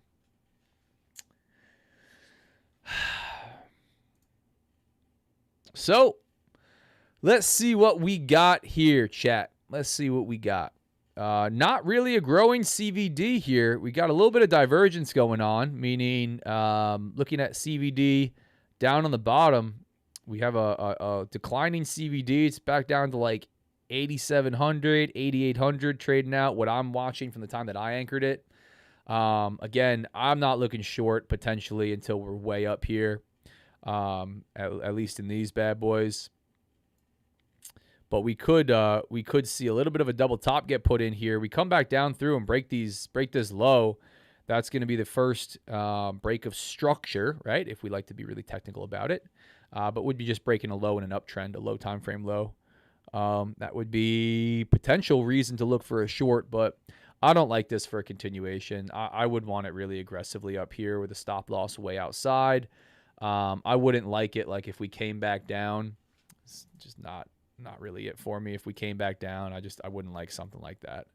So let's see what we got here, chat. Let's see what we got. Not really a growing CVD here. We got a little bit of divergence going on, meaning looking at CVD down on the bottom, we have a declining CVD. It's back down to like 8,700, 8,800 trading out, what I'm watching from the time that I anchored it. Again, I'm not looking short potentially until we're way up here, at least in these bad boys. But we could see a little bit of a double top get put in here. We come back down through and break this low. That's going to be the first break of structure, right? If we like to be really technical about it, but would be just breaking a low in an uptrend, a low time frame low. That would be potential reason to look for a short, but I don't like this for a continuation. I would want it really aggressively up here with a stop loss way outside. I wouldn't like it like if we came back down. It's just not really it for me. If we came back down, I wouldn't like something like that.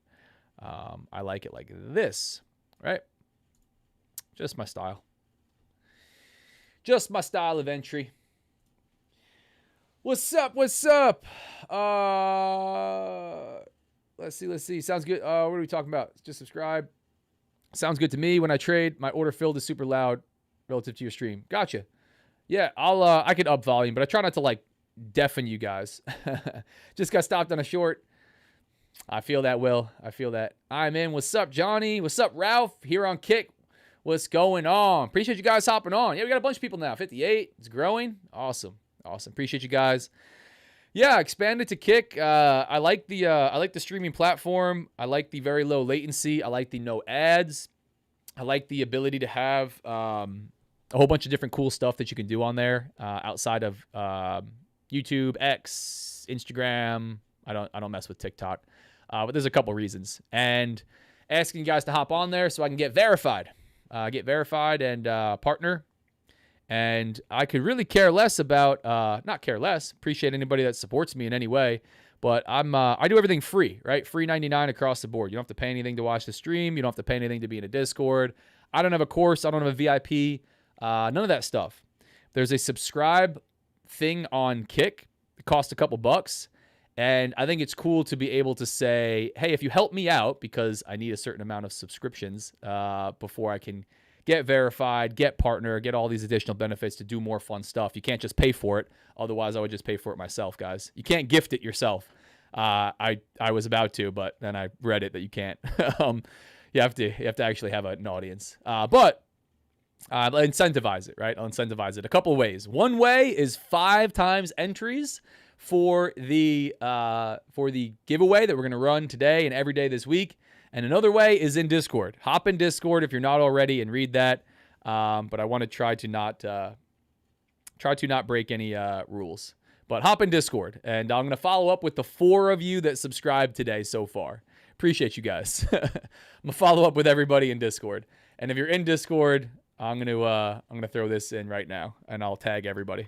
I like it like this, right? Just my style. Just my style of entry. What's up? What's up? Let's see. Sounds good. What are we talking about? Just subscribe. Sounds good to me. When I trade, my order filled is super loud relative to your stream. Gotcha. Yeah, I could up volume, but I try not to like deafen you guys. Just got stopped on a short. I feel that, Will. I feel that. I'm in. What's up, Johnny? What's up, Ralph? Here on Kick. What's going on? Appreciate you guys hopping on. Yeah, we got a bunch of people now. 58. It's growing. Awesome. Appreciate you guys. Yeah, expanded to Kick. I like the streaming platform. I like the very low latency. I like the no ads. I like the ability to have a whole bunch of different cool stuff that you can do on there outside of YouTube, X, Instagram. I don't mess with TikTok, but there's a couple reasons. And asking you guys to hop on there so I can get verified, and partner. And I could really care less about, not care less, appreciate anybody that supports me in any way, but I do everything free, right? Free 99 across the board. You don't have to pay anything to watch the stream. You don't have to pay anything to be in a Discord. I don't have a course. I don't have a VIP. None of that stuff. There's a subscribe thing on Kick. It costs a couple bucks. And I think it's cool to be able to say, hey, if you help me out, because I need a certain amount of subscriptions before I can get verified, get partner, get all these additional benefits to do more fun stuff. You can't just pay for it. Otherwise, I would just pay for it myself, guys. You can't gift it yourself. I was about to, but then I read it that you can't. You have to actually have an audience. But I'll incentivize it, right? I'll incentivize it a couple of ways. One way is 5 times entries for the giveaway that we're going to run today and every day this week. And another way is in Discord. Hop in Discord if you're not already and read that. But I want to try to not break any rules. But hop in Discord, and I'm going to follow up with the 4 of you that subscribed today so far. Appreciate you guys. I'm going to follow up with everybody in Discord. And if you're in Discord, I'm going to throw this in right now, and I'll tag everybody.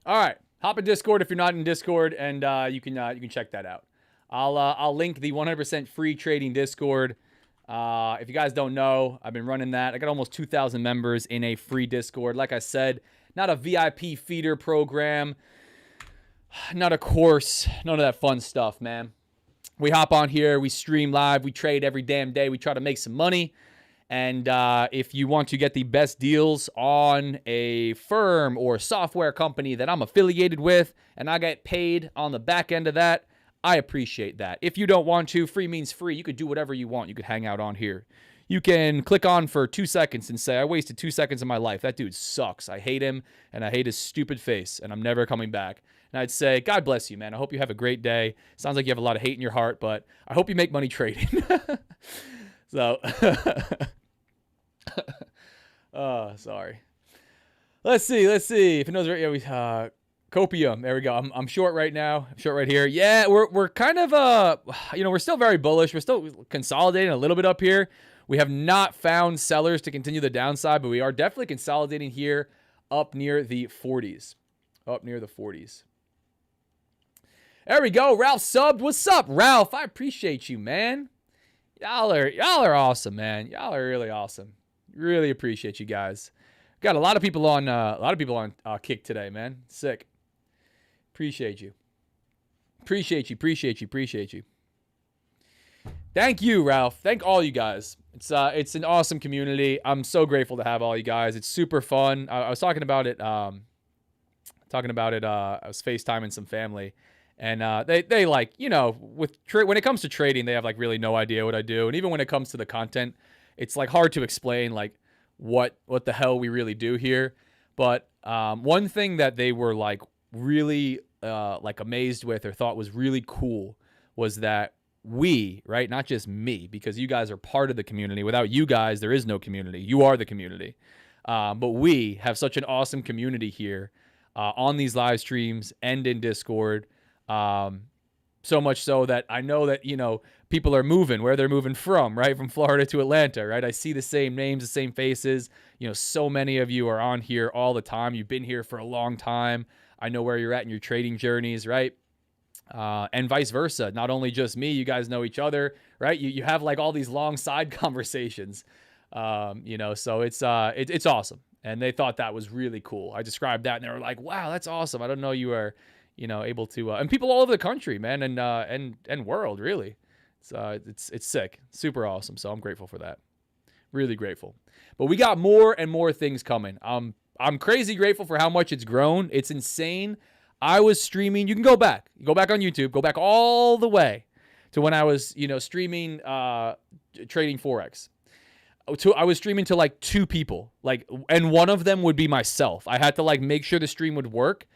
All right. Hop in Discord if you're not in Discord, and you can check that out. I'll link the 100% free trading Discord. If you guys don't know, I've been running that. I got almost 2,000 members in a free Discord. Like I said, not a VIP feeder program, not a course, none of that fun stuff, man. We hop on here, we stream live, we trade every damn day, we try to make some money. And if you want to get the best deals on a firm or software company that I'm affiliated with, and I get paid on the back end of that, I appreciate that. If you don't want to, free means free. You could do whatever you want. You could hang out on here. You can click on for 2 seconds and say, I wasted 2 seconds of my life. That dude sucks. I hate him, and I hate his stupid face, and I'm never coming back. And I'd say, God bless you, man. I hope you have a great day. Sounds like you have a lot of hate in your heart, but I hope you make money trading. So, oh, sorry. Let's see. If it knows right, copium. There we go. I'm short right now. I'm short right here. Yeah, we're kind of we're still very bullish. We're still consolidating a little bit up here. We have not found sellers to continue the downside, but we are definitely consolidating here up near the 40s. Up near the 40s. There we go. Ralph subbed. What's up, Ralph? I appreciate you, man. Y'all are awesome, man. Y'all are really awesome. Really appreciate you guys. Got a lot of people on Kick today, man. Sick. Appreciate you. Appreciate you. Thank you, Ralph. Thank all you guys. It's an awesome community. I'm so grateful to have all you guys. It's super fun. I was talking about it. I was FaceTiming some family, and they like, when it comes to trading, they have like really no idea what I do, and even when it comes to the content, it's like hard to explain like what the hell we really do here. But one thing that they were like really like amazed with or thought was really cool was that we, right, not just me, because you guys are part of the community. Without you guys, there is no community. You are the community. But we have such an awesome community here on these live streams and in Discord. So much so that I know that, people are moving where they're moving from, right? From Florida to Atlanta, right? I see the same names, the same faces. So many of you are on here all the time. You've been here for a long time. I know where you're at in your trading journeys, right? And vice versa. Not only just me, you guys know each other, right? You have like all these long side conversations, so it's awesome. And they thought that was really cool. I described that and they were like, wow, that's awesome. I don't know you are, able to, and people all over the country, man, and world, really. It's sick. Super awesome. So I'm grateful for that. Really grateful. But we got more and more things coming. I'm crazy grateful for how much it's grown. It's insane. I was streaming. You can go back on YouTube, go back all the way to when I was, streaming, trading Forex. I was streaming to like 2 people, and one of them would be myself. I had to like make sure the stream would work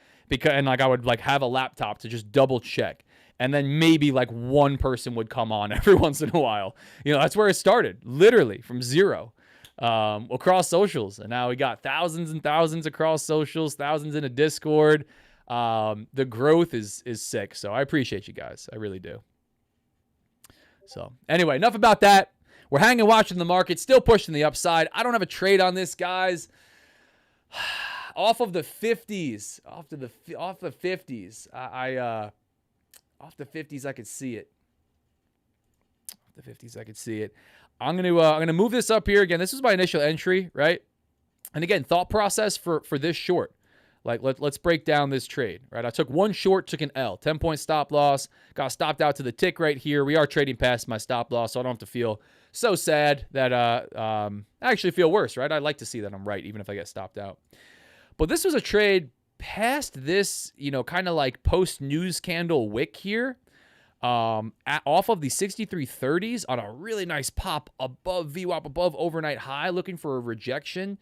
and I would like have a laptop to just double check. And then maybe like one person would come on every once in a while. That's where it started, literally from zero, across socials. And now we got thousands and thousands across socials, thousands in a Discord. The growth is sick. So I appreciate you guys. I really do. So anyway, enough about that. We're hanging, watching the market, still pushing the upside. I don't have a trade on this, guys. Off of the 50s, off the 50s, off the 50s, I could see it. Off the 50s, I could see it. I'm gonna move this up here again. This was my initial entry, right? And again, thought process for this short. Like let's break down this trade, right? I took one short, took an L, 10-point stop loss, got stopped out to the tick right here. We are trading past my stop loss, so I don't have to feel so sad that I actually feel worse, right? I like to see that I'm right, even if I get stopped out. But this was a trade past this, kind of like post-news candle wick here, off of the 6330s on a really nice pop above VWAP, above overnight high, looking for a rejection.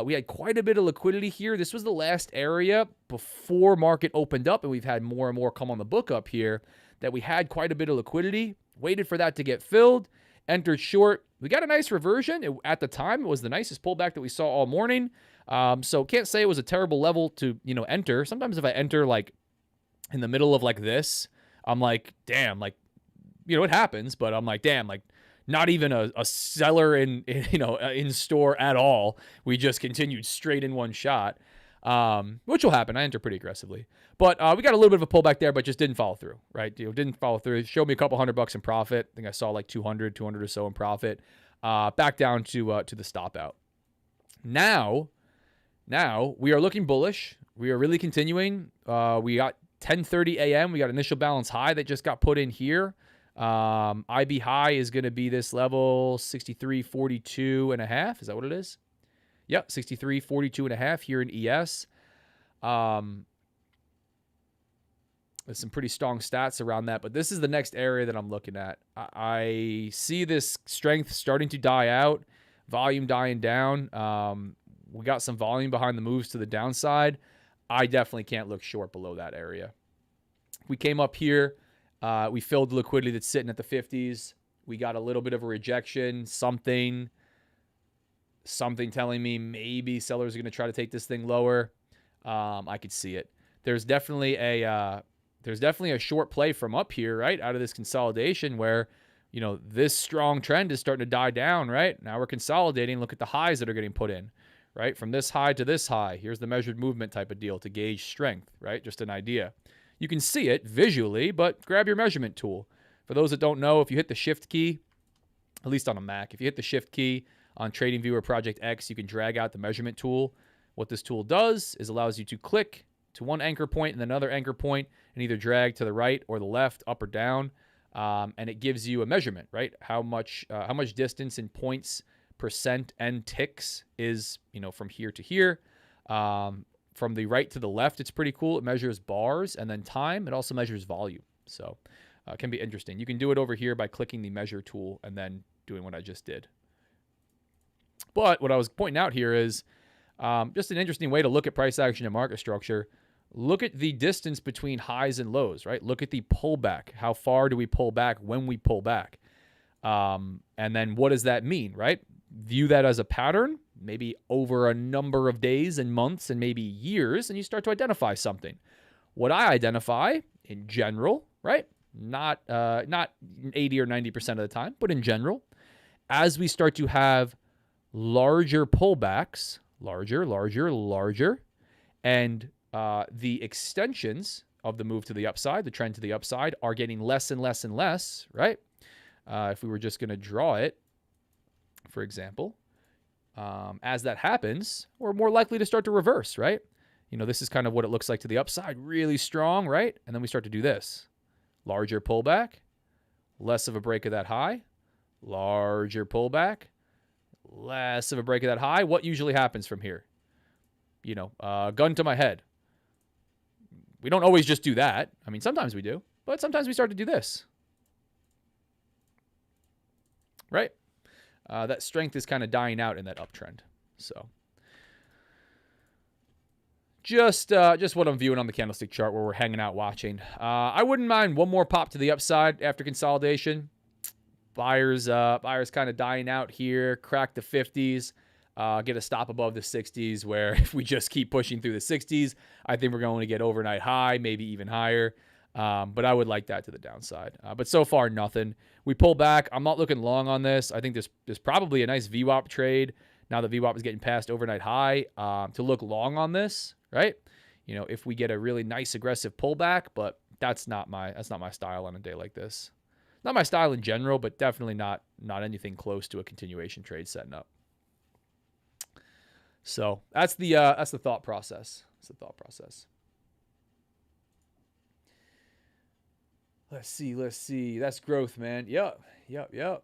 We had quite a bit of liquidity here. This was the last area before market opened up, and we've had more and more come on the book up here that we had quite a bit of liquidity, waited for that to get filled, entered short. We got a nice reversion. At the time, it was the nicest pullback that we saw all morning. So can't say it was a terrible level to, enter. Sometimes if I enter like in the middle of like this, I'm like, damn, like, it happens, but I'm like, damn, like not even a seller in store at all. We just continued straight in one shot. which will happen. I enter pretty aggressively. But we got a little bit of a pullback there, but just didn't follow through, right? Didn't follow through. It showed me a couple $100 in profit. I think I saw like 200 or so in profit. Back down to the stop out. Now we are looking bullish. We are really continuing. We got 10:30 a.m. We got initial balance high that just got put in here. IB high is going to be this level 63.42.5. Is that what it is? Yep, 63.42.5 here in ES. There's some pretty strong stats around that, but this is the next area that I'm looking at. I see this strength starting to die out, volume dying down. We got some volume behind the moves to the downside. I definitely can't look short below that area. We came up here. We filled the liquidity that's sitting at the 50s. We got a little bit of a rejection, something telling me maybe sellers are going to try to take this thing lower. I could see it. There's definitely a short play from up here, right, out of this consolidation where, you know, this strong trend is starting to die down, right? Now we're consolidating. Look at the highs that are getting put in, right? From this high to this high. Here's the measured movement type of deal to gauge strength, right? Just an idea. You can see it visually, but grab your measurement tool. For those that don't know, if you hit the shift key, at least on a Mac, if you hit the shift key on TradingView or Project X, you can drag out the measurement tool. What this tool does is allows you to click to one anchor point and another anchor point and either drag to the right or the left, up or down, and it gives you a measurement, right? How much distance in points, percent, and ticks is, you know, from here to here. From the right to the left, it's pretty cool. It measures bars and then time. It also measures volume. So it can be interesting. You can do it over here by clicking the measure tool and then doing what I just did. But what I was pointing out here is just an interesting way to look at price action and market structure. Look at the distance between highs and lows, right? Look at the pullback. How far do we pull back when we pull back? And then what does that mean, right? View that as a pattern, maybe over a number of days and months and maybe years, and you start to identify something. What I identify in general, right? Not 80 or 90% of the time, but in general, as we start to have larger pullbacks, larger, and the extensions of the move to the upside, the trend to the upside, are getting less and less and less, right? If we were just going to draw it, for example, as that happens, we're more likely to start to reverse, right? You know, this is kind of what it looks like to the upside, really strong, right? And then we start to do this. Larger pullback, less of a break of that high, larger pullback, less of a break of that high. What usually happens from here? You know, gun to my head. We don't always just do that. I mean, sometimes we do, but sometimes we start to do this. Right? That strength is kind of dying out in that uptrend. So just what I'm viewing on the candlestick chart where we're hanging out watching. I wouldn't mind one more pop to the upside after consolidation. Buyers kind of dying out here, crack the 50s, get a stop above the 60s where if we just keep pushing through the 60s, I think we're going to get overnight high, maybe even higher. But I would like that to the downside. But so far, nothing. We pull back. I'm not looking long on this. I think there's probably a nice VWAP trade now that VWAP is getting past overnight high to look long on this, right? You know, if we get a really nice aggressive pullback, but that's not my style on a day like this. Not my style in general, but definitely not anything close to a continuation trade setting up. So that's the thought process. That's the thought process. Let's see. That's growth, man. Yep. A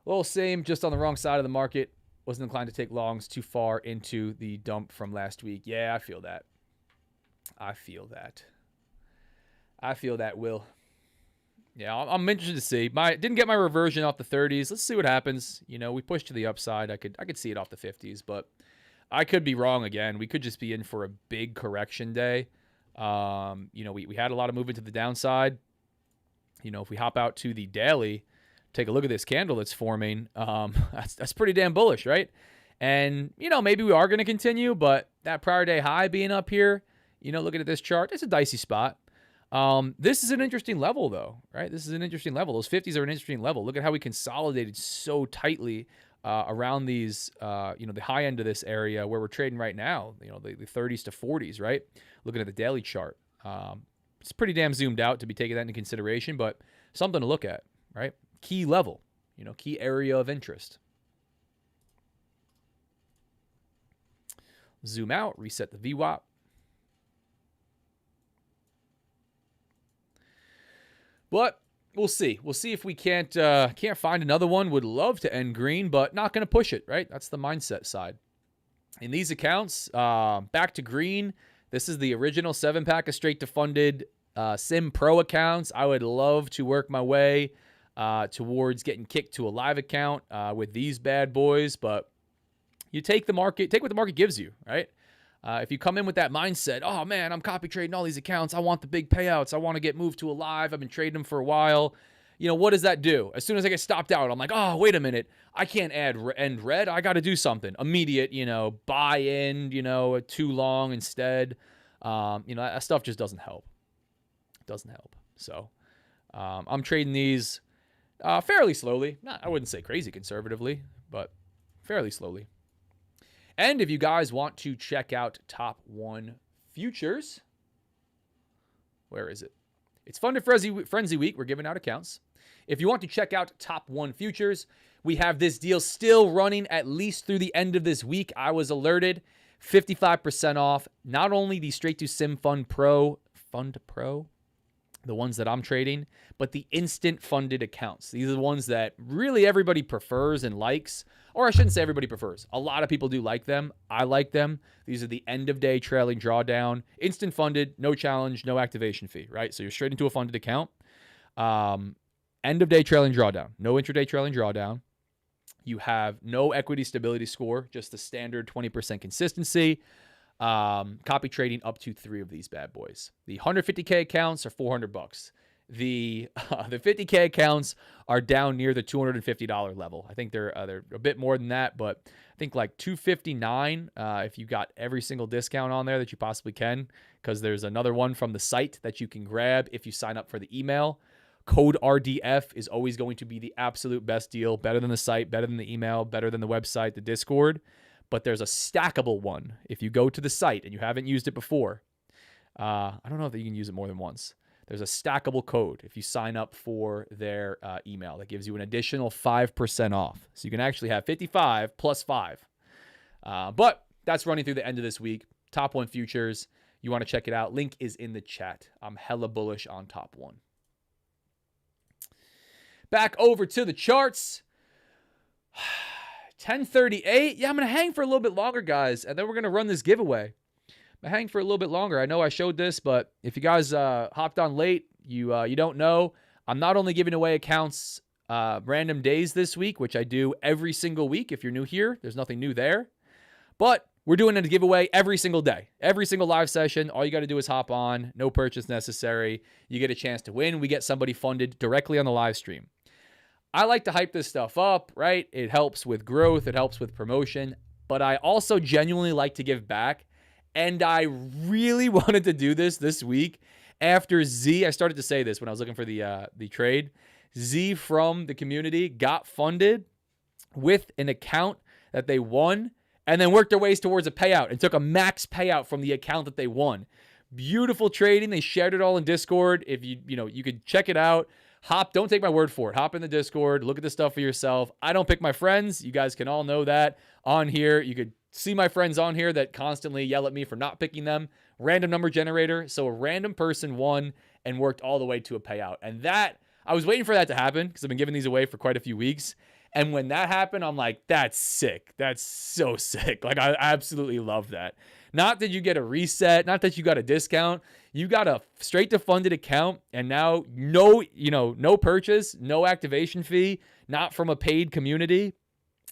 little same, just on the wrong side of the market. Wasn't inclined to take longs too far into the dump from last week. Yeah, I feel that. Will. Yeah, I'm interested to see. Didn't get my reversion off the 30s. Let's see what happens. You know, we pushed to the upside. I could see it off the 50s, but I could be wrong again. We could just be in for a big correction day. You know, we had a lot of movement to the downside. You know, if we hop out to the daily, take a look at this candle that's forming. That's pretty damn bullish, right? And, you know, maybe we are going to continue, but that prior day high being up here, you know, looking at this chart, it's a dicey spot. This is an interesting level, though, right? This is an interesting level. Those 50s are an interesting level. Look at how we consolidated so tightly around these, the high end of this area where we're trading right now, the 30s to 40s, right? Looking at the daily chart. It's pretty damn zoomed out to be taking that into consideration, but something to look at, right? Key level, key area of interest. Zoom out, reset the VWAP. But we'll see. We'll see if we can't find another one. Would love to end green, but not going to push it, right? That's the mindset side. In these accounts, back to green. This is the original 7-pack of straight to funded Sim Pro accounts. I would love to work my way towards getting kicked to a live account with these bad boys, but you take what the market gives you, right? If you come in with that mindset, oh man, I'm copy trading all these accounts. I want the big payouts. I want to get moved to a live. I've been trading them for a while. What does that do? As soon as I get stopped out, I'm like, oh, wait a minute. I can't end red. I got to do something immediate, buy in, too long instead. That stuff just doesn't help. It doesn't help. So I'm trading these fairly slowly. I wouldn't say crazy conservatively, but fairly slowly. And if you guys want to check out Top 1 Futures, where is it? It's Funded Frenzy Week. We're giving out accounts. If you want to check out Top 1 Futures, we have this deal still running at least through the end of this week. I was alerted. 55% off. Not only the Straight to Sim Fund Pro, the ones that I'm trading, but the instant funded accounts. These are the ones that really everybody prefers and likes. Or I shouldn't say everybody prefers. A lot of people do like them. I like them. These are the end of day trailing drawdown. Instant funded, no challenge, no activation fee, right? So you're straight into a funded account. End of day trailing drawdown. No intraday trailing drawdown. You have no equity stability score, just the standard 20% consistency. Copy trading up to 3 of these bad boys. The 150K accounts are $400. The 50K accounts are down near the $250 level. I think they're a bit more than that, but I think like $259 if you got every single discount on there that you possibly can, because there's another one from the site that you can grab if you sign up for the email. Code RDF is always going to be the absolute best deal, better than the site, better than the email, better than the website, the Discord. But there's a stackable one. If you go to the site and you haven't used it before, I don't know if you can use it more than once. There's a stackable code if you sign up for their email that gives you an additional 5% off. So you can actually have 55 plus 5. But that's running through the end of this week. Top 1 Futures. You want to check it out. Link is in the chat. I'm hella bullish on Top 1. Back over to the charts. 10:38. Yeah, I'm going to hang for a little bit longer, guys, and then we're going to run this giveaway. I'm going to hang for a little bit longer. I know I showed this, but if you guys hopped on late, you don't know, I'm not only giving away accounts random days this week, which I do every single week. If you're new here, there's nothing new there. But we're doing a giveaway every single day. Every single live session, all you got to do is hop on. No purchase necessary. You get a chance to win. We get somebody funded directly on the live stream. I like to hype this stuff up, right? It helps with growth. It helps with promotion. But I also genuinely like to give back. And I really wanted to do this week after Z. I started to say this when I was looking for the trade. Z from the community got funded with an account that they won and then worked their ways towards a payout and took a max payout from the account that they won. Beautiful trading. They shared it all in Discord. If you could check it out. Don't take my word for it. Hop in the Discord, look at the stuff for yourself. I don't pick my friends. You guys can all know that on here. You could see my friends on here that constantly yell at me for not picking them. Random number generator. So a random person won and worked all the way to a payout. And that, I was waiting for that to happen because I've been giving these away for quite a few weeks. And when that happened, I'm like, that's sick. That's so sick. Like, I absolutely love that. Not that you get a reset, not that you got a discount. You got a straight to funded account, and now no purchase, no activation fee, not from a paid community.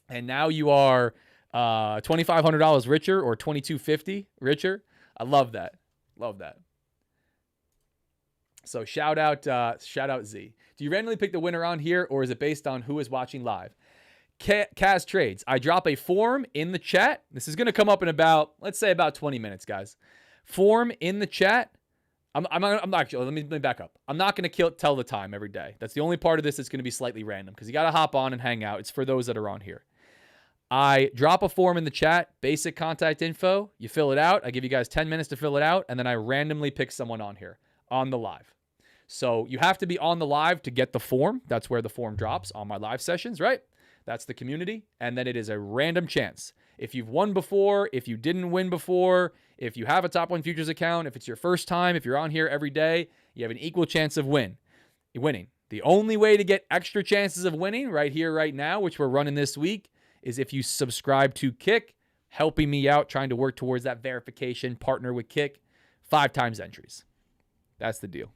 And now you are $2,500 richer or $2,250 richer. I love that. Love that. So shout out Z. Do you randomly pick the winner on here, or is it based on who is watching live? Kaz Trades. I drop a form in the chat. This is going to come up in let's say about 20 minutes, guys. Form in the chat. I'm not actually, let me back up. I'm not going to tell the time every day. That's the only part of this that's going to be slightly random because you got to hop on and hang out. It's for those that are on here. I drop a form in the chat, basic contact info. You fill it out. I give you guys 10 minutes to fill it out, and then I randomly pick someone on here on the live. So you have to be on the live to get the form. That's where the form drops on my live sessions, right? That's the community. And then it is a random chance. If you've won before, if you didn't win before, if you have a Top 1 Futures account, if it's your first time, if you're on here every day, you have an equal chance of winning. The only way to get extra chances of winning right here, right now, which we're running this week, is if you subscribe to Kick, helping me out, trying to work towards that verification, partner with Kick, 5 times entries. That's the deal.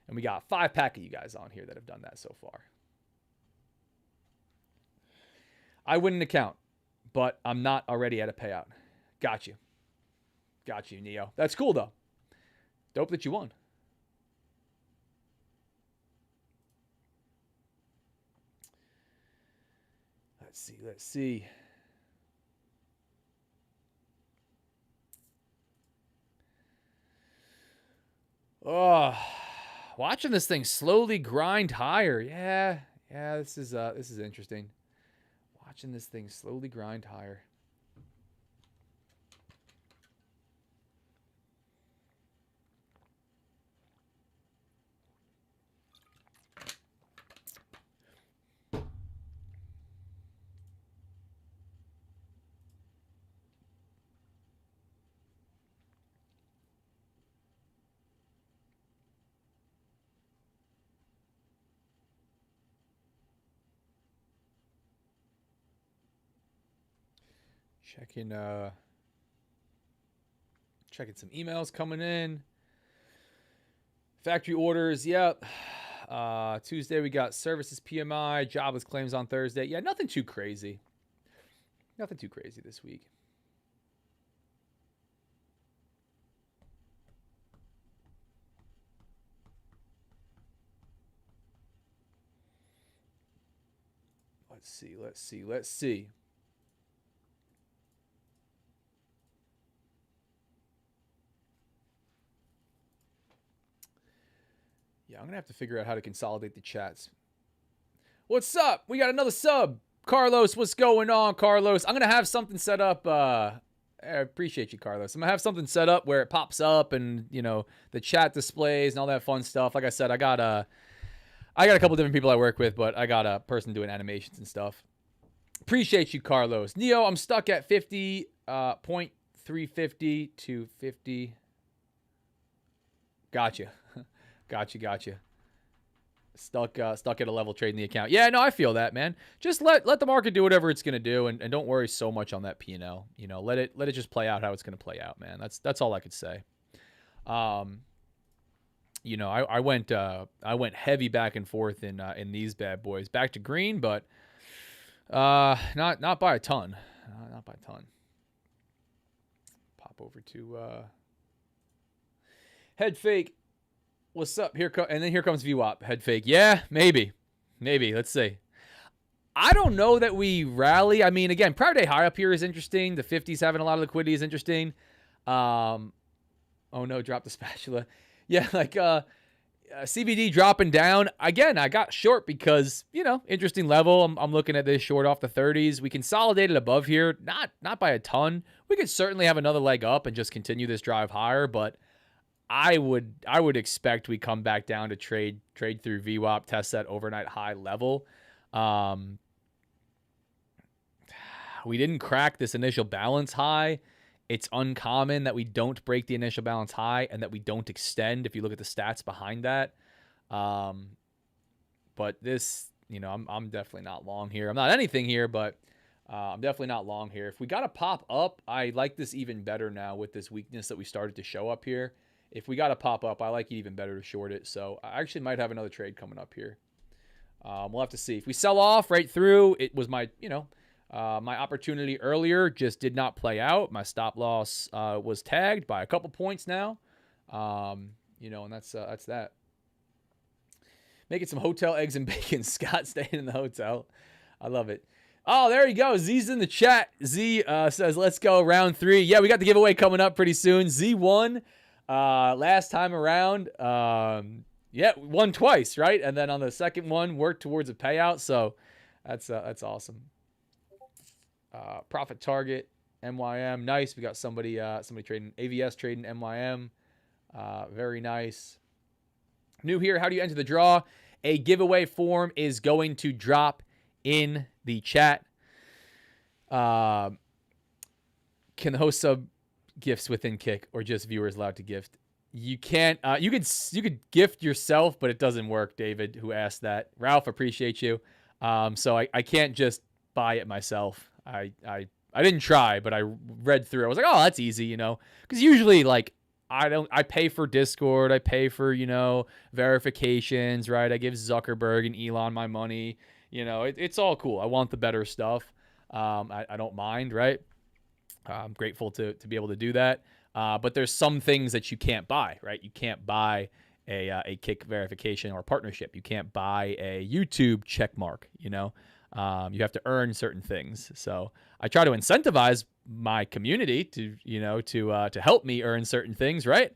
And we got 5 pack of you guys on here that have done that so far. I win an account, but I'm not already at a payout. Got you. Got you, Neo. That's cool, though. Dope that you won. Let's see. Oh, watching this thing slowly grind higher. Yeah, this is interesting. Watching this thing slowly grind higher. Checking some emails coming in. Factory orders, yep. Tuesday we got services PMI, jobless claims on Thursday. Yeah, nothing too crazy. Nothing too crazy this week. Let's see. Yeah, I'm going to have to figure out how to consolidate the chats. What's up? We got another sub. Carlos, what's going on, Carlos? I'm going to have something set up. I appreciate you, Carlos. I'm going to have something set up where it pops up and, you know, the chat displays and all that fun stuff. Like I said, I got a couple different people I work with, but I got a person doing animations and stuff. Appreciate you, Carlos. Neo, I'm stuck at 50.350 to 50. Gotcha. Gotcha. Stuck at a level trade in the account. Yeah, no, I feel that, man. Just let the market do whatever it's gonna do, and don't worry so much on that P&L. You know, let it just play out how it's gonna play out, man. That's all I could say. You know, I went heavy back and forth in these bad boys. Back to green, but not by a ton. Not by a ton. Pop over to head fake. What's up? And then here comes VWAP. Head fake. Yeah, maybe. Let's see. I don't know that we rally. I mean, again, prior day high up here is interesting. The 50s having a lot of liquidity is interesting. Oh no, drop the spatula. Yeah, like CBD dropping down. Again, I got short because, you know, interesting level. I'm looking at this short off the 30s. We consolidated above here. Not by a ton. We could certainly have another leg up and just continue this drive higher, but I would expect we come back down to trade through VWAP, test that overnight high level. We didn't crack this initial balance high. It's uncommon that we don't break the initial balance high and that we don't extend if you look at the stats behind that. But this, you know, I'm definitely not long here. I'm not anything here, but I'm definitely not long here. If we got to pop up, I like this even better now with this weakness that we started to show up here. If we got to pop up, I like it even better to short it. So I actually might have another trade coming up here. We'll have to see. If we sell off right through, it was my, you know, my opportunity earlier just did not play out. My stop loss was tagged by a couple points now. You know, and that's that. Making some hotel eggs and bacon. Scott staying in the hotel. I love it. Oh, there you go. Z's in the chat. Z says, let's go round 3. Yeah, we got the giveaway coming up pretty soon. Z won. Last time around, yeah, won twice, right? And then on the second one, worked towards a payout. So That's awesome. Profit target MYM, nice. We got somebody trading AVS trading MYM, very nice. New here, how do you enter the draw? A giveaway form is going to drop in the chat. Can the host sub gifts within Kick, or just viewers allowed to gift? You can't. You could gift yourself, but it doesn't work. David, who asked that. Ralph, appreciate you. So I can't just buy it myself. I didn't try, but I read through. I was like, oh, that's easy, you know, because usually like I pay for Discord, I pay for, you know, verifications, right? I give Zuckerberg and Elon my money, you know, it's all cool. I want the better stuff. I don't mind, right? I'm grateful to be able to do that. But there's some things that you can't buy, right? You can't buy a Kick verification or partnership. You can't buy a YouTube check mark, you know? You have to earn certain things. So I try to incentivize my community to, you know, to help me earn certain things, right?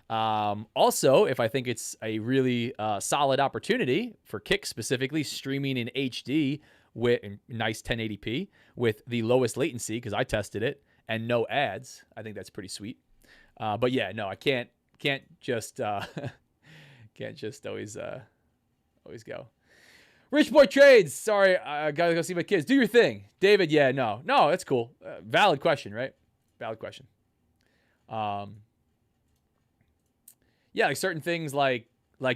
Also, if I think it's a really solid opportunity for Kick specifically, streaming in HD with nice 1080p with the lowest latency, because I tested it, and no ads, I think that's pretty sweet. But yeah, no, I can't just always go. Rich Boy Trades. Sorry, I gotta go see my kids. Do your thing, David. Yeah, no, that's cool. Valid question, right? Valid question. Yeah, like certain things, like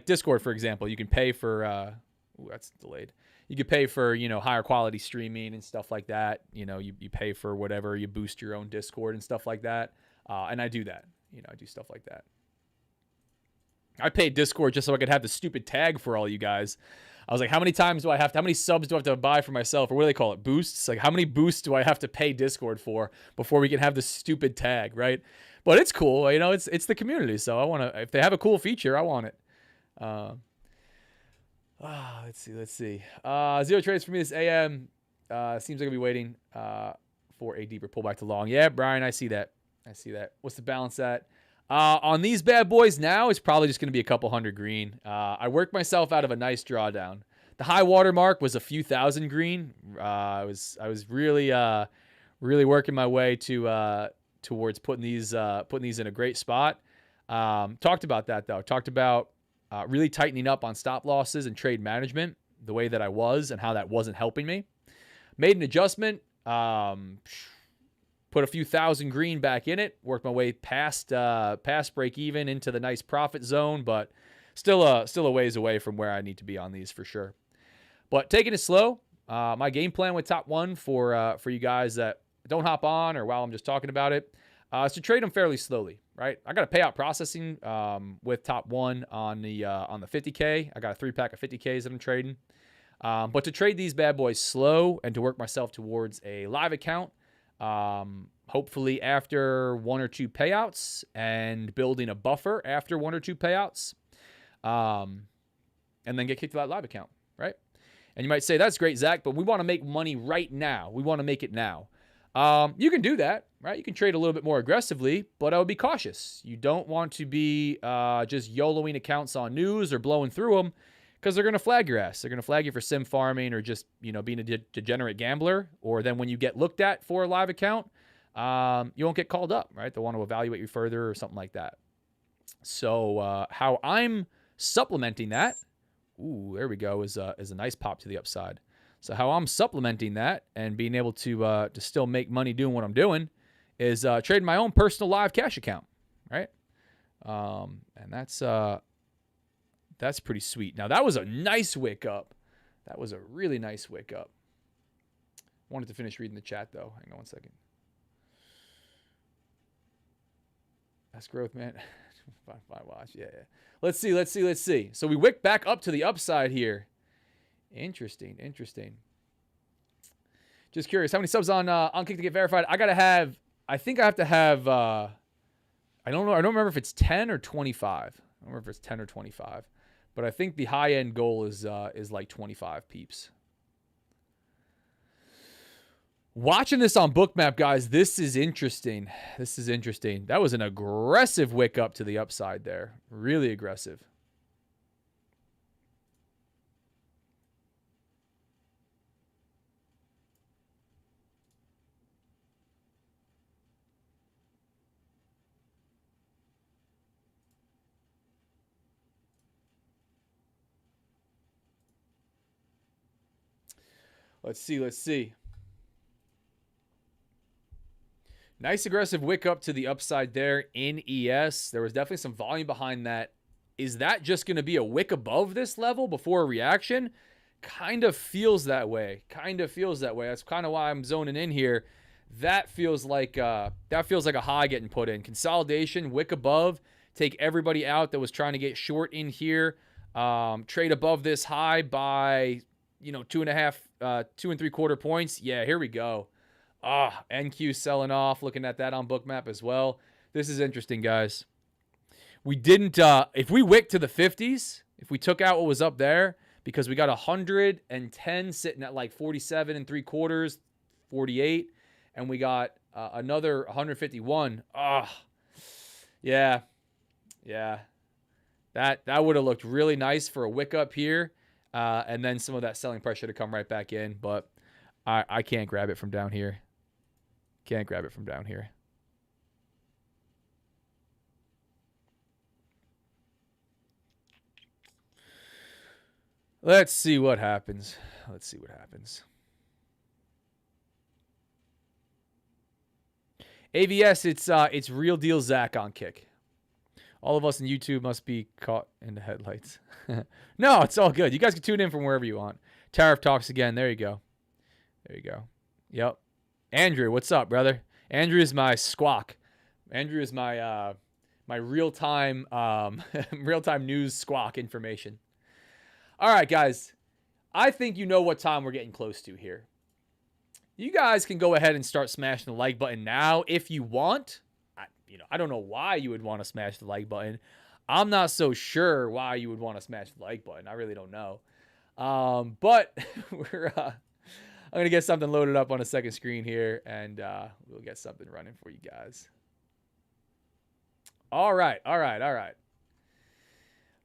Discord, for example, you can pay for. Ooh, that's delayed. You could pay for, you know, higher quality streaming and stuff like that. You know, you pay for whatever, you boost your own Discord and stuff like that. And I do that. You know, I do stuff like that. I paid Discord just so I could have the stupid tag for all you guys. I was like, how many subs do I have to buy for myself? Or what do they call it? Boosts? Like, how many boosts do I have to pay Discord for before we can have the stupid tag, right? But it's cool. You know, it's the community. So I want to, if they have a cool feature, I want it. Let's see. Zero trades for me this AM. Seems like I'll be waiting for a deeper pullback to long. Yeah, Brian, I see that. What's the balance at? On these bad boys now, it's probably just going to be a couple hundred green. I worked myself out of a nice drawdown. The high water mark was a few thousand green. I was really working my way towards putting these in a great spot. Talked about that though. Talked about really tightening up on stop losses and trade management, the way that I was and how that wasn't helping me. Made an adjustment. Put a few thousand green back in it, worked my way past break even into the nice profit zone, but still a ways away from where I need to be on these for sure. But taking it slow. My game plan with Top 1 for you guys that don't hop on or while I'm just talking about it, is to trade them fairly slowly, right? I got a payout processing with Top 1 on the 50K. I got a 3-pack of 50Ks that I'm trading. But to trade these bad boys slow and to work myself towards a live account, hopefully after 1 or 2 payouts and building a buffer after 1 or 2 payouts, and then get kicked to that live account, right? And you might say, that's great, Zach, but we want to make money right now. We want to make it now. You can do that, right? You can trade a little bit more aggressively, but I would be cautious. You don't want to be just YOLOing accounts on news or blowing through them, because they're going to flag your ass. They're going to flag you for sim farming or just, you know, being a degenerate gambler. Or then when you get looked at for a live account, you won't get called up, right? They'll want to evaluate you further or something like that. So how I'm supplementing that, ooh, there we go, is a nice pop to the upside. So how I'm supplementing that and being able to still make money doing what I'm doing is trading my own personal live cash account, right? And that's pretty sweet. Now, that was a nice wick up. That was a really nice wick up. Wanted to finish reading the chat, though. Hang on one second. That's growth, man. Fine, watch. Yeah. Let's see. So we wicked back up to the upside here. Interesting. Just curious, how many subs on Kick to get verified? I think I have to have, I don't know. I don't remember if it's 10 or 25. I don't remember if it's 10 or 25. But I think the high-end goal is like 25 peeps. Watching this on Bookmap, guys, this is interesting. That was an aggressive wick up to the upside there. Really aggressive. Let's see. Let's see. Nice aggressive wick up to the upside there in ES. There was definitely some volume behind that. Is that just going to be a wick above this level before a reaction? Kind of feels that way. That's kind of why I'm zoning in here. That feels like a high getting put in. Consolidation, wick above. Take everybody out that was trying to get short in here. Trade above this high by 2.5, 2 3/4 points. Yeah, here we go. NQ selling off. Looking at that on Bookmap as well. This is interesting, guys. We didn't, if we wicked to the 50s, if we took out what was up there, because we got 110 sitting at like 47 3/4, 48, and we got another 151. Yeah. That would have looked really nice for a wick up here, and then some of that selling pressure to come right back in, but I can't grab it from down here. Let's see what happens. AVS, it's real deal Zach on Kick. All of us in YouTube must be caught in the headlights. No, it's all good. You guys can tune in from wherever you want. Tariff talks again. There you go. Yep. Andrew, what's up, brother? Andrew is my squawk. Andrew is my my real-time real-time news squawk information. All right, guys. I think you know what time we're getting close to here. You guys can go ahead and start smashing the like button now if you want. I don't know why you would want to smash the like button. I'm not so sure why you would want to smash the like button. I really don't know. But I'm going to get something loaded up on a second screen here, and we'll get something running for you guys. All right.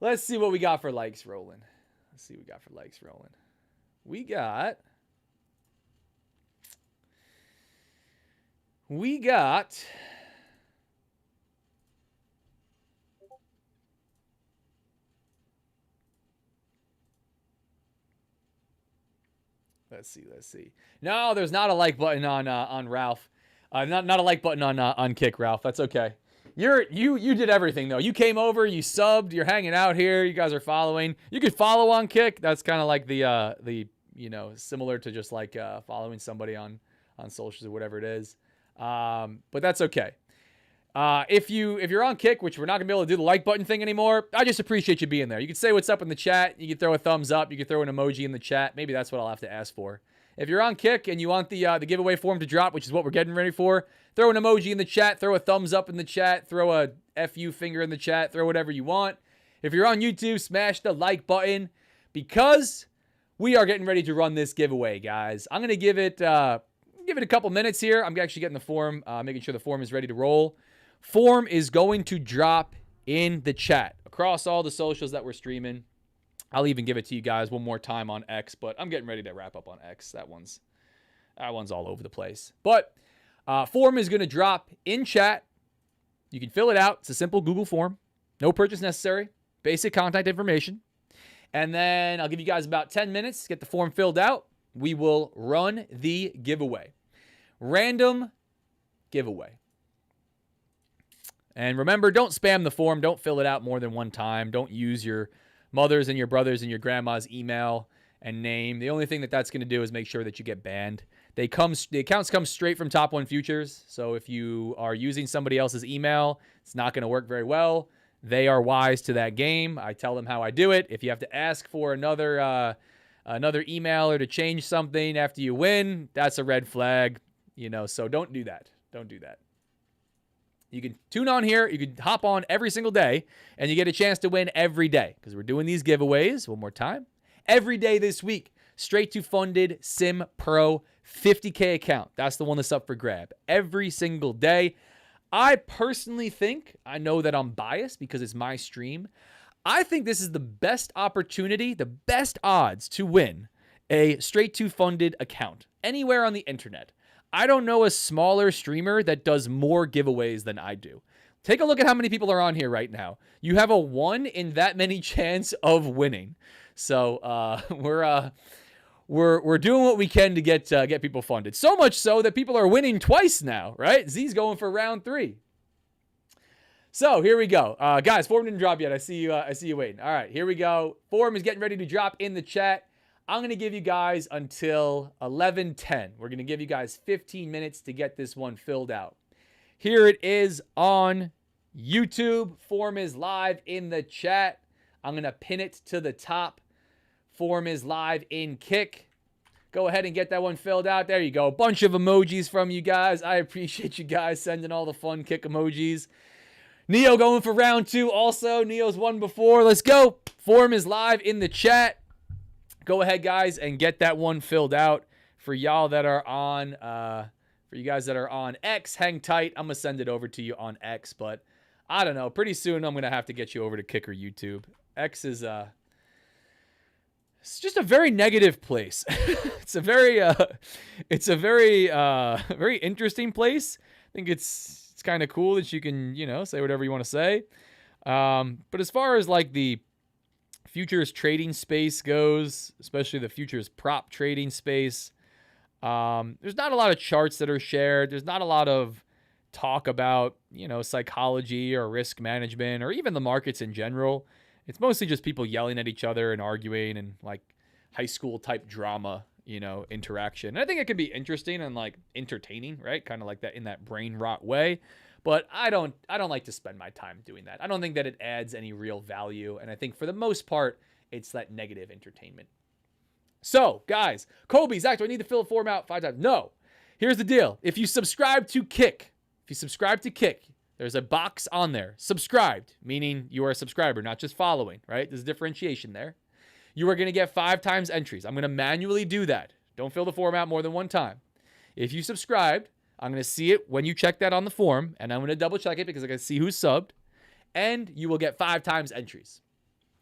Let's see what we got for likes rolling. We got Let's see. No, there's not a like button on Ralph. Not a like button on Kick, Ralph. That's okay. You did everything though. You came over, you subbed, you're hanging out here. You guys are following. You could follow on Kick. That's kind of like the similar to just like following somebody on socials or whatever it is. But that's okay. If you're on Kick, which we're not gonna be able to do the like button thing anymore, I just appreciate you being there. You can say what's up in the chat. You can throw a thumbs up. You can throw an emoji in the chat. Maybe that's what I'll have to ask for. If you're on Kick and you want the giveaway form to drop, which is what we're getting ready for, throw an emoji in the chat. Throw a thumbs up in the chat. Throw a FU finger in the chat. Throw whatever you want. If you're on YouTube, smash the like button because we are getting ready to run this giveaway, guys. I'm gonna give it a couple minutes here. I'm actually getting the form, making sure the form is ready to roll. Form is going to drop in the chat across all the socials that we're streaming. I'll even give it to you guys one more time on X, but I'm getting ready to wrap up on X. That one's all over the place. But form is going to drop in chat. You can fill it out. It's a simple Google form. No purchase necessary. Basic contact information. And then I'll give you guys about 10 minutes to get the form filled out. We will run the giveaway. Random giveaway. And remember, don't spam the form. Don't fill it out more than one time. Don't use your mother's and your brother's and your grandma's email and name. The only thing that's going to do is make sure that you get banned. The accounts come straight from Top 1 Futures. So if you are using somebody else's email, it's not going to work very well. They are wise to that game. I tell them how I do it. If you have to ask for another email or to change something after you win, that's a red flag. So don't do that. You can tune on here. You can hop on every single day, and you get a chance to win every day because we're doing these giveaways one more time. Every day this week, straight to funded Sim Pro 50K account. That's the one that's up for grab every single day. I personally think, I know that I'm biased because it's my stream. I think this is the best opportunity, the best odds to win a straight to funded account anywhere on the internet. I don't know a smaller streamer that does more giveaways than I do. Take a look at how many people are on here right now. You have a 1 in that many chance of winning. So we're doing what we can to get people funded. So much so that people are winning twice now, right? Z's going for round 3. So here we go. Guys, form didn't drop yet. I see you waiting. All right, here we go. Form is getting ready to drop in the chat. I'm going to give you guys until 11:10. We're going to give you guys 15 minutes to get this one filled out. Here it is on YouTube. Form is live in the chat. I'm going to pin it to the top. Form is live in Kick. Go ahead and get that one filled out. There you go. A bunch of emojis from you guys. I appreciate you guys sending all the fun Kick emojis. Neo going for round 2 also. Neo's won before. Let's go. Form is live in the chat. Go ahead, guys, and get that one filled out. For y'all that are on, for you guys that are on X, hang tight. I'm going to send it over to you on X, but I don't know. Pretty soon I'm going to have to get you over to Kick or YouTube. X is, it's just a very negative place. It's a very very interesting place. I think it's kind of cool that you can, say whatever you want to say. But as far as like the futures trading space goes, especially the futures prop trading space, there's not a lot of charts that are shared. There's not a lot of talk about, psychology or risk management or even the markets in general. It's mostly just people yelling at each other and arguing and like high school type drama, interaction. And I think it can be interesting and like entertaining, right? Kind of like that in that brain rot way. But I don't like to spend my time doing that. I don't think that it adds any real value. And I think for the most part, it's that negative entertainment. So, guys, Kobe, Zach, do I need to fill a form out 5 times? No. Here's the deal. If you subscribe to Kick, there's a box on there. Subscribed, meaning you are a subscriber, not just following, right? There's a differentiation there. You are going to get 5 times entries. I'm going to manually do that. Don't fill the form out more than 1 time. If you subscribed, I'm going to see it when you check that on the form, and I'm going to double check it because I can see who's subbed, and you will get 5 times entries.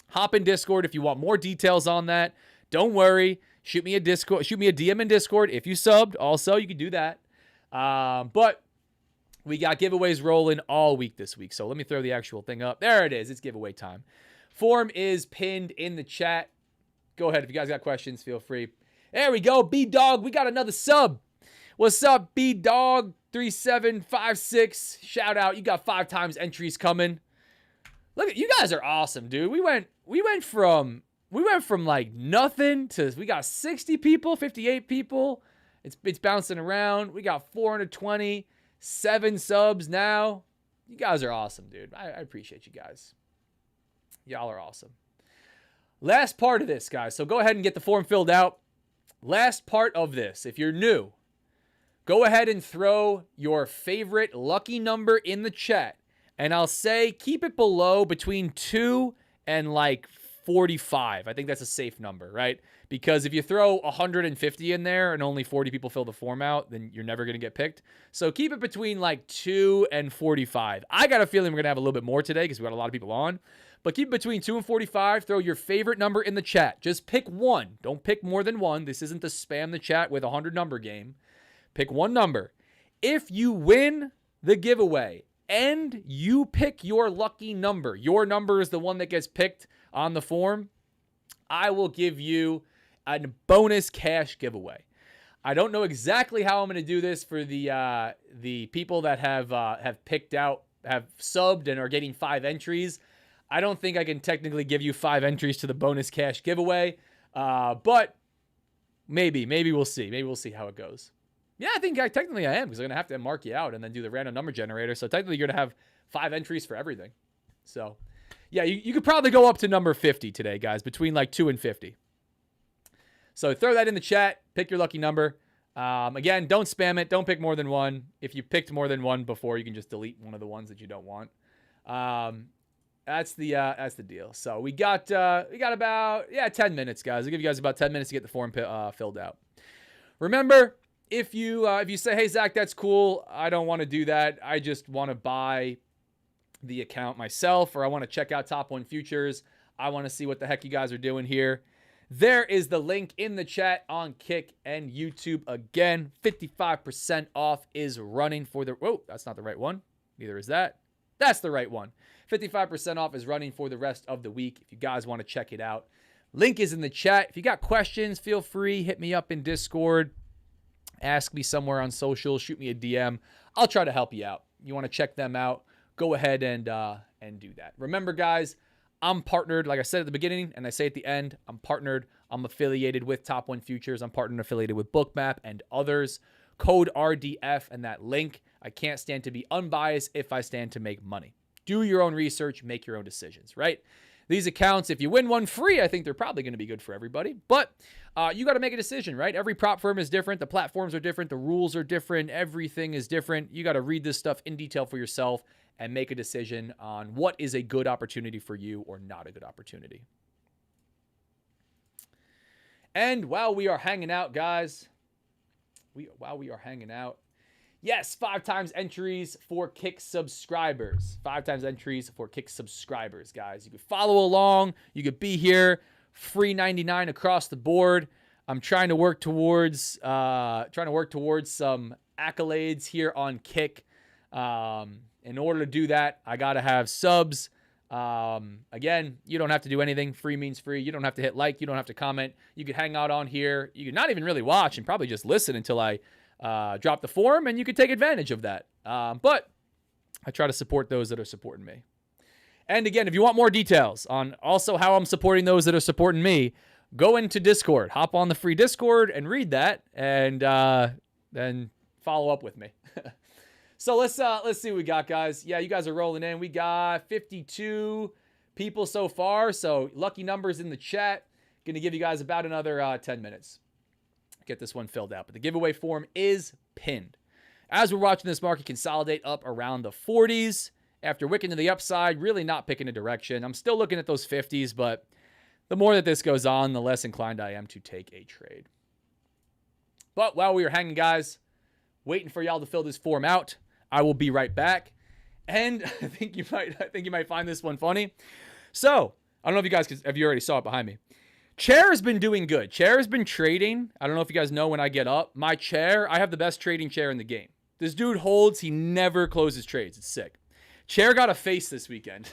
Hop in Discord if you want more details on that. Don't worry. Shoot me a DM in Discord if you subbed. Also, you can do that. But we got giveaways rolling all week this week. So let me throw the actual thing up. There it is. It's giveaway time. Form is pinned in the chat. Go ahead. If you guys got questions, feel free. There we go. B-Dog, we got another sub. What's up, B-Dog 3756? Shout out. You got 5 times entries coming. Look at you guys are awesome, dude. We went from like nothing to we got 60 people, 58 people. It's bouncing around. We got 427 subs now. You guys are awesome, dude. I appreciate you guys. Y'all are awesome. Last part of this, guys. So go ahead and get the form filled out. Last part of this. If you're new, go ahead and throw your favorite lucky number in the chat. And I'll say keep it below between 2 and like 45. I think that's a safe number, right? Because if you throw 150 in there and only 40 people fill the form out, then you're never going to get picked. So keep it between like 2 and 45. I got a feeling we're going to have a little bit more today because we got a lot of people on. But keep it between 2 and 45. Throw your favorite number in the chat. Just pick one. Don't pick more than one. This isn't to spam the chat with a 100 number game. Pick one number. If you win the giveaway and you pick your lucky number, your number is the one that gets picked on the form, I will give you a bonus cash giveaway. I don't know exactly how I'm going to do this for the people that have picked out, have subbed and are getting 5 entries. I don't think I can technically give you 5 entries to the bonus cash giveaway, but maybe we'll see. Maybe we'll see how it goes. Yeah, I think technically I am because I'm going to have to mark you out and then do the random number generator. So technically you're going to have 5 entries for everything. So yeah, you could probably go up to number 50 today, guys, between like 2 and 50. So throw that in the chat. Pick your lucky number. Again, don't spam it. Don't pick more than one. If you picked more than one before, you can just delete one of the ones that you don't want. That's the deal. So we got about 10 minutes, guys. I'll give you guys about 10 minutes to get the form filled out. Remember, if you say, hey Zach, that's cool, I don't want to do that. I just want to buy the account myself, or I want to check out Top 1 Futures. I want to see what the heck you guys are doing here. There is the link in the chat on Kick and YouTube. Again, 55% off is running for the... Whoa, that's not the right one. Neither is that. That's the right one. 55% off is running for the rest of the week if you guys want to check it out. Link is in the chat. If you got questions, feel free, hit me up in Discord. Ask me somewhere on social. Shoot me a DM. I'll try to help you out. You want to check them out, go ahead and do that. Remember, guys, I'm partnered, like I said at the beginning, and I say at the end, I'm partnered. I'm affiliated with Top 1 Futures. I'm partnered and affiliated with Bookmap and others. Code RDF and that link. I can't stand to be unbiased if I stand to make money. Do your own research, make your own decisions, right? These accounts, if you win one free, I think they're probably going to be good for everybody. But you got to make a decision, right? Every prop firm is different. The platforms are different. The rules are different. Everything is different. You got to read this stuff in detail for yourself and make a decision on what is a good opportunity for you or not a good opportunity. And while we are hanging out, guys, yes, 5 times entries for Kick subscribers. 5 times entries for Kick subscribers, guys. You could follow along. You could be here. Free 99 across the board. I'm trying to work towards some accolades here on Kick. In order to do that, I got to have subs. Again, you don't have to do anything. Free means free. You don't have to hit like. You don't have to comment. You could hang out on here. You could not even really watch and probably just listen until I drop the form, and you could take advantage of that. But I try to support those that are supporting me. And again, if you want more details on also how I'm supporting those that are supporting me, go into Discord. Hop on the free Discord and read that, and then follow up with me. So let's see what we got, guys. Yeah, you guys are rolling in. We got 52 people so far. So lucky numbers in the chat. Going to give you guys about another 10 minutes. Get this one filled out. But the giveaway form is pinned. As we're watching this market consolidate up around the 40s, after wicking to the upside, really not picking a direction. I'm still looking at those 50s, but the more that this goes on, the less inclined I am to take a trade. But while we are hanging, guys, waiting for y'all to fill this form out, I will be right back. And I think you might find this one funny. So I don't know if you guys, if you already saw it behind me. Chair has been doing good. Chair has been trading. I don't know if you guys know when I get up. My chair, I have the best trading chair in the game. This dude holds. He never closes trades. It's sick. Chair got a face this weekend.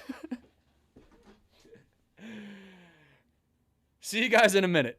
See you guys in a minute.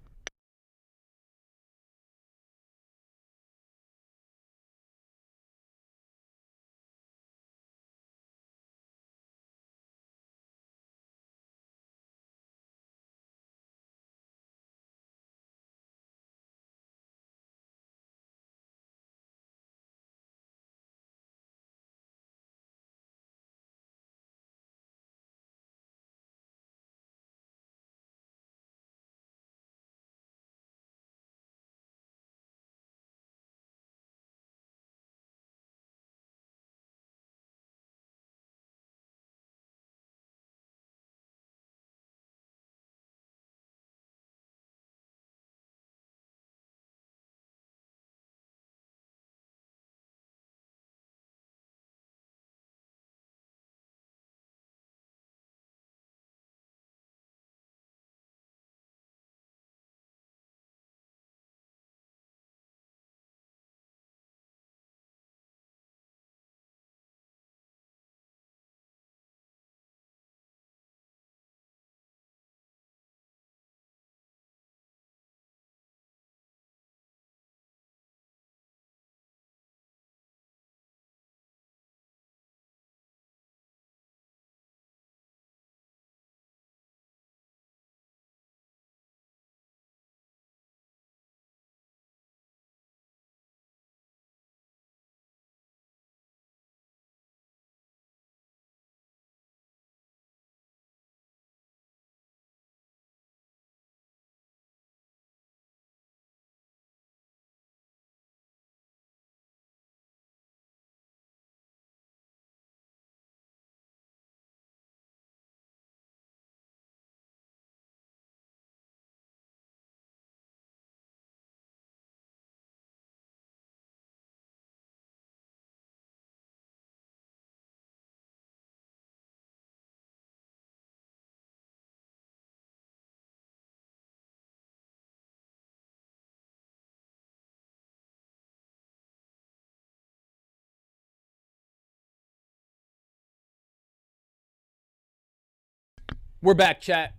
We're back, chat.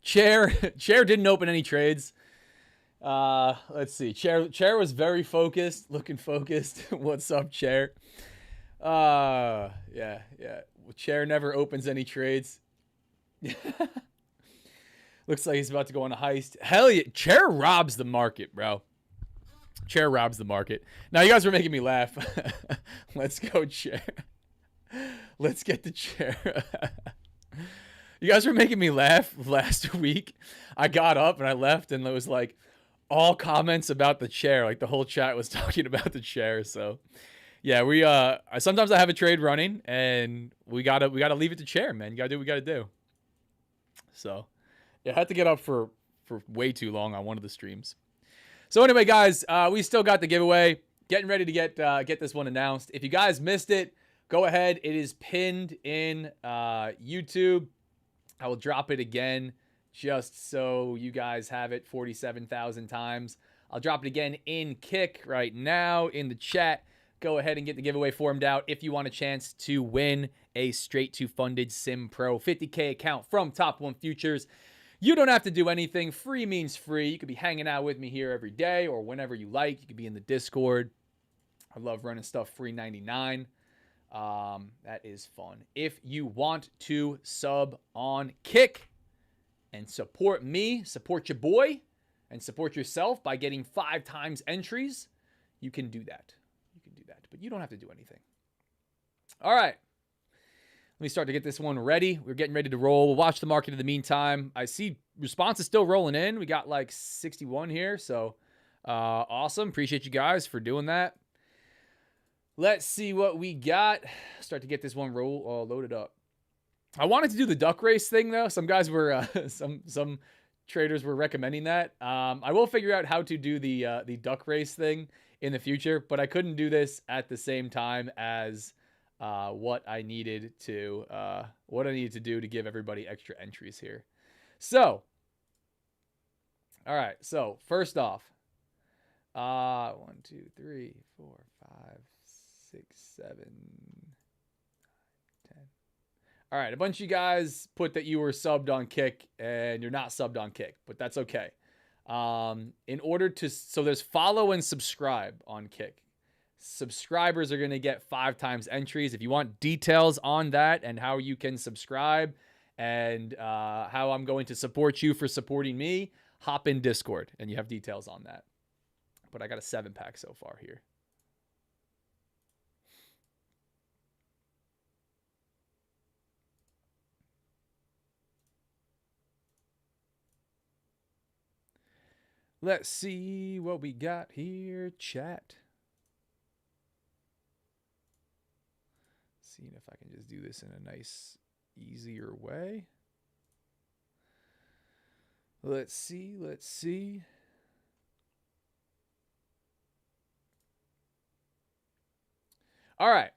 Chair didn't open any trades. Let's see. Chair was very focused, looking focused. What's up, Chair? Yeah. Chair never opens any trades. Looks like he's about to go on a heist. Hell yeah. Chair robs the market, bro. Chair robs the market. Now, you guys were making me laugh. Let's go, Chair. Let's get the Chair. You guys were making me laugh last week. I got up and I left, and it was like all comments about the Chair. Like the whole chat was talking about the Chair. So yeah, we sometimes I have a trade running, and we gotta leave it to Chair, man. You gotta do what we gotta do. So yeah, I had to get up for way too long on one of the streams. So anyway, guys, we still got the giveaway. Getting ready to get this one announced. If you guys missed it, go ahead. It is pinned in YouTube. I will drop it again just so you guys have it 47,000 times. I'll drop it again in Kick right now in the chat. Go ahead and get the giveaway formed out if you want a chance to win a straight to funded Sim Pro 50K account from Top 1 Futures. You don't have to do anything. Free means free. You could be hanging out with me here every day or whenever you like. You could be in the Discord. I love running stuff free 99. That is fun. If you want to sub on Kick and support me, support your boy, and support yourself by getting 5 times entries, you can do that. You can do that, but you don't have to do anything. All right. Let me start to get this one ready. We're getting ready to roll. We'll watch the market in the meantime. I see response is still rolling in. We got like 61 here, so awesome. Appreciate you guys for doing that. Let's see what we got. Start to get this one loaded up. I wanted to do the duck race thing though. Some guys were some traders were recommending that. I will figure out how to do the duck race thing in the future, but I couldn't do this at the same time as what I needed to do to give everybody extra entries here. So, all right. So first off, 1, 2, 3, 4, 5, 6, 7, 9, 10. All right, a bunch of you guys put that you were subbed on Kick and you're not subbed on Kick, but that's okay. In order to, so there's follow and subscribe on Kick. Subscribers are going to get 5 times entries. If you want details on that and how you can subscribe and how I'm going to support you for supporting me, hop in Discord and you have details on that. But I got a 7-pack so far here. Let's see what we got here, chat. Seeing if I can just do this in a nice, easier way. Let's see. All right.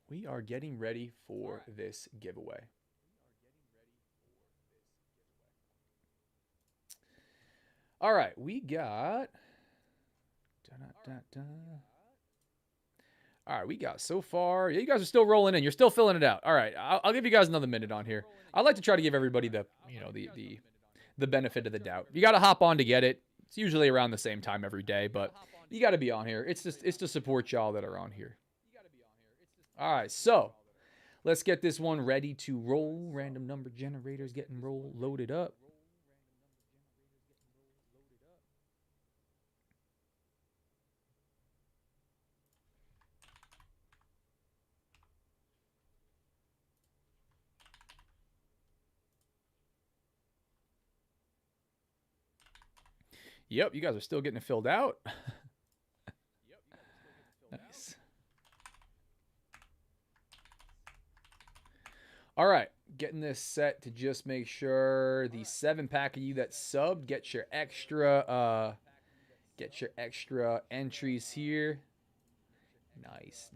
We are getting ready for this giveaway. All right, we got... All right, we got so far... Yeah, you guys are still rolling in. You're still filling it out. All right, I'll give you guys another minute on here. I like to try to give everybody the benefit of the doubt. You got to hop on to get it. It's usually around the same time every day, but you got to be on here. It's to support y'all that are on here. All right, so let's get this one ready to roll. Random number generators getting loaded up. Yep, you guys are still getting it filled out. Nice. All right, getting this set to just make sure the 7-pack of you that subbed get your extra entries here. Nice.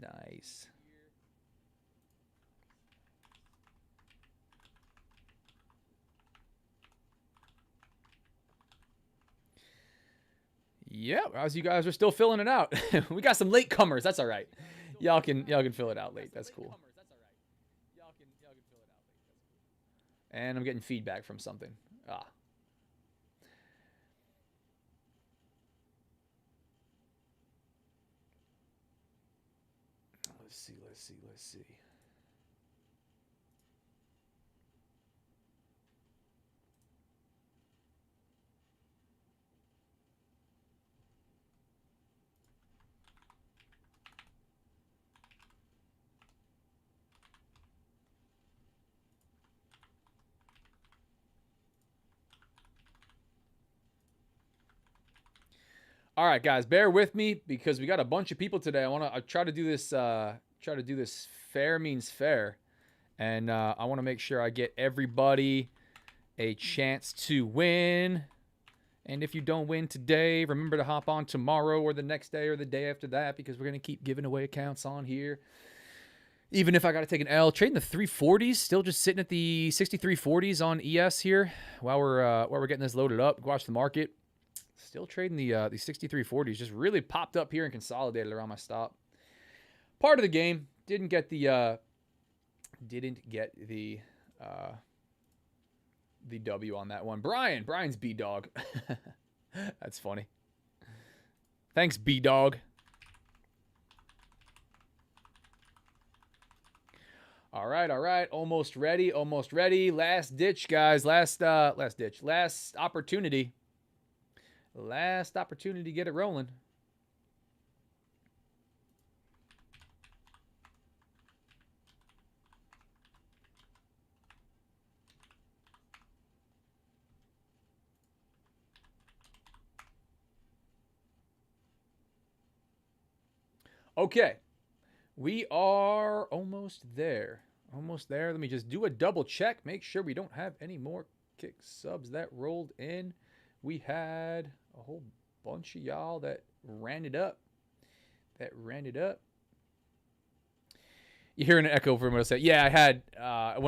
Yeah, as you guys are still filling it out. We got some late comers. That's all right. Y'all can fill it out late. That's cool. And I'm getting feedback from something. Ah. Let's see. All right, guys, bear with me because we got a bunch of people today. I try to do this. Try to do this fair means fair, and I want to make sure I get everybody a chance to win. And if you don't win today, remember to hop on tomorrow or the next day or the day after that, because we're gonna keep giving away accounts on here. Even if I got to take an L, trading the 340s, still just sitting at the 6340s on ES here while we're getting this loaded up. Watch the market. Still trading the 6340s. Just really popped up here and consolidated around my stop. Part of the game. Didn't get the W on that one. Brian's B-Dog. That's funny. Thanks, B-Dog. All right. Almost ready. Last ditch, guys. Last opportunity. Last opportunity to get it rolling. Okay. We are almost there. Let me just do a double check. Make sure we don't have any more kick subs that rolled in. We had a whole bunch of y'all that ran it up. You hear an echo from what I said. Yeah, I had, I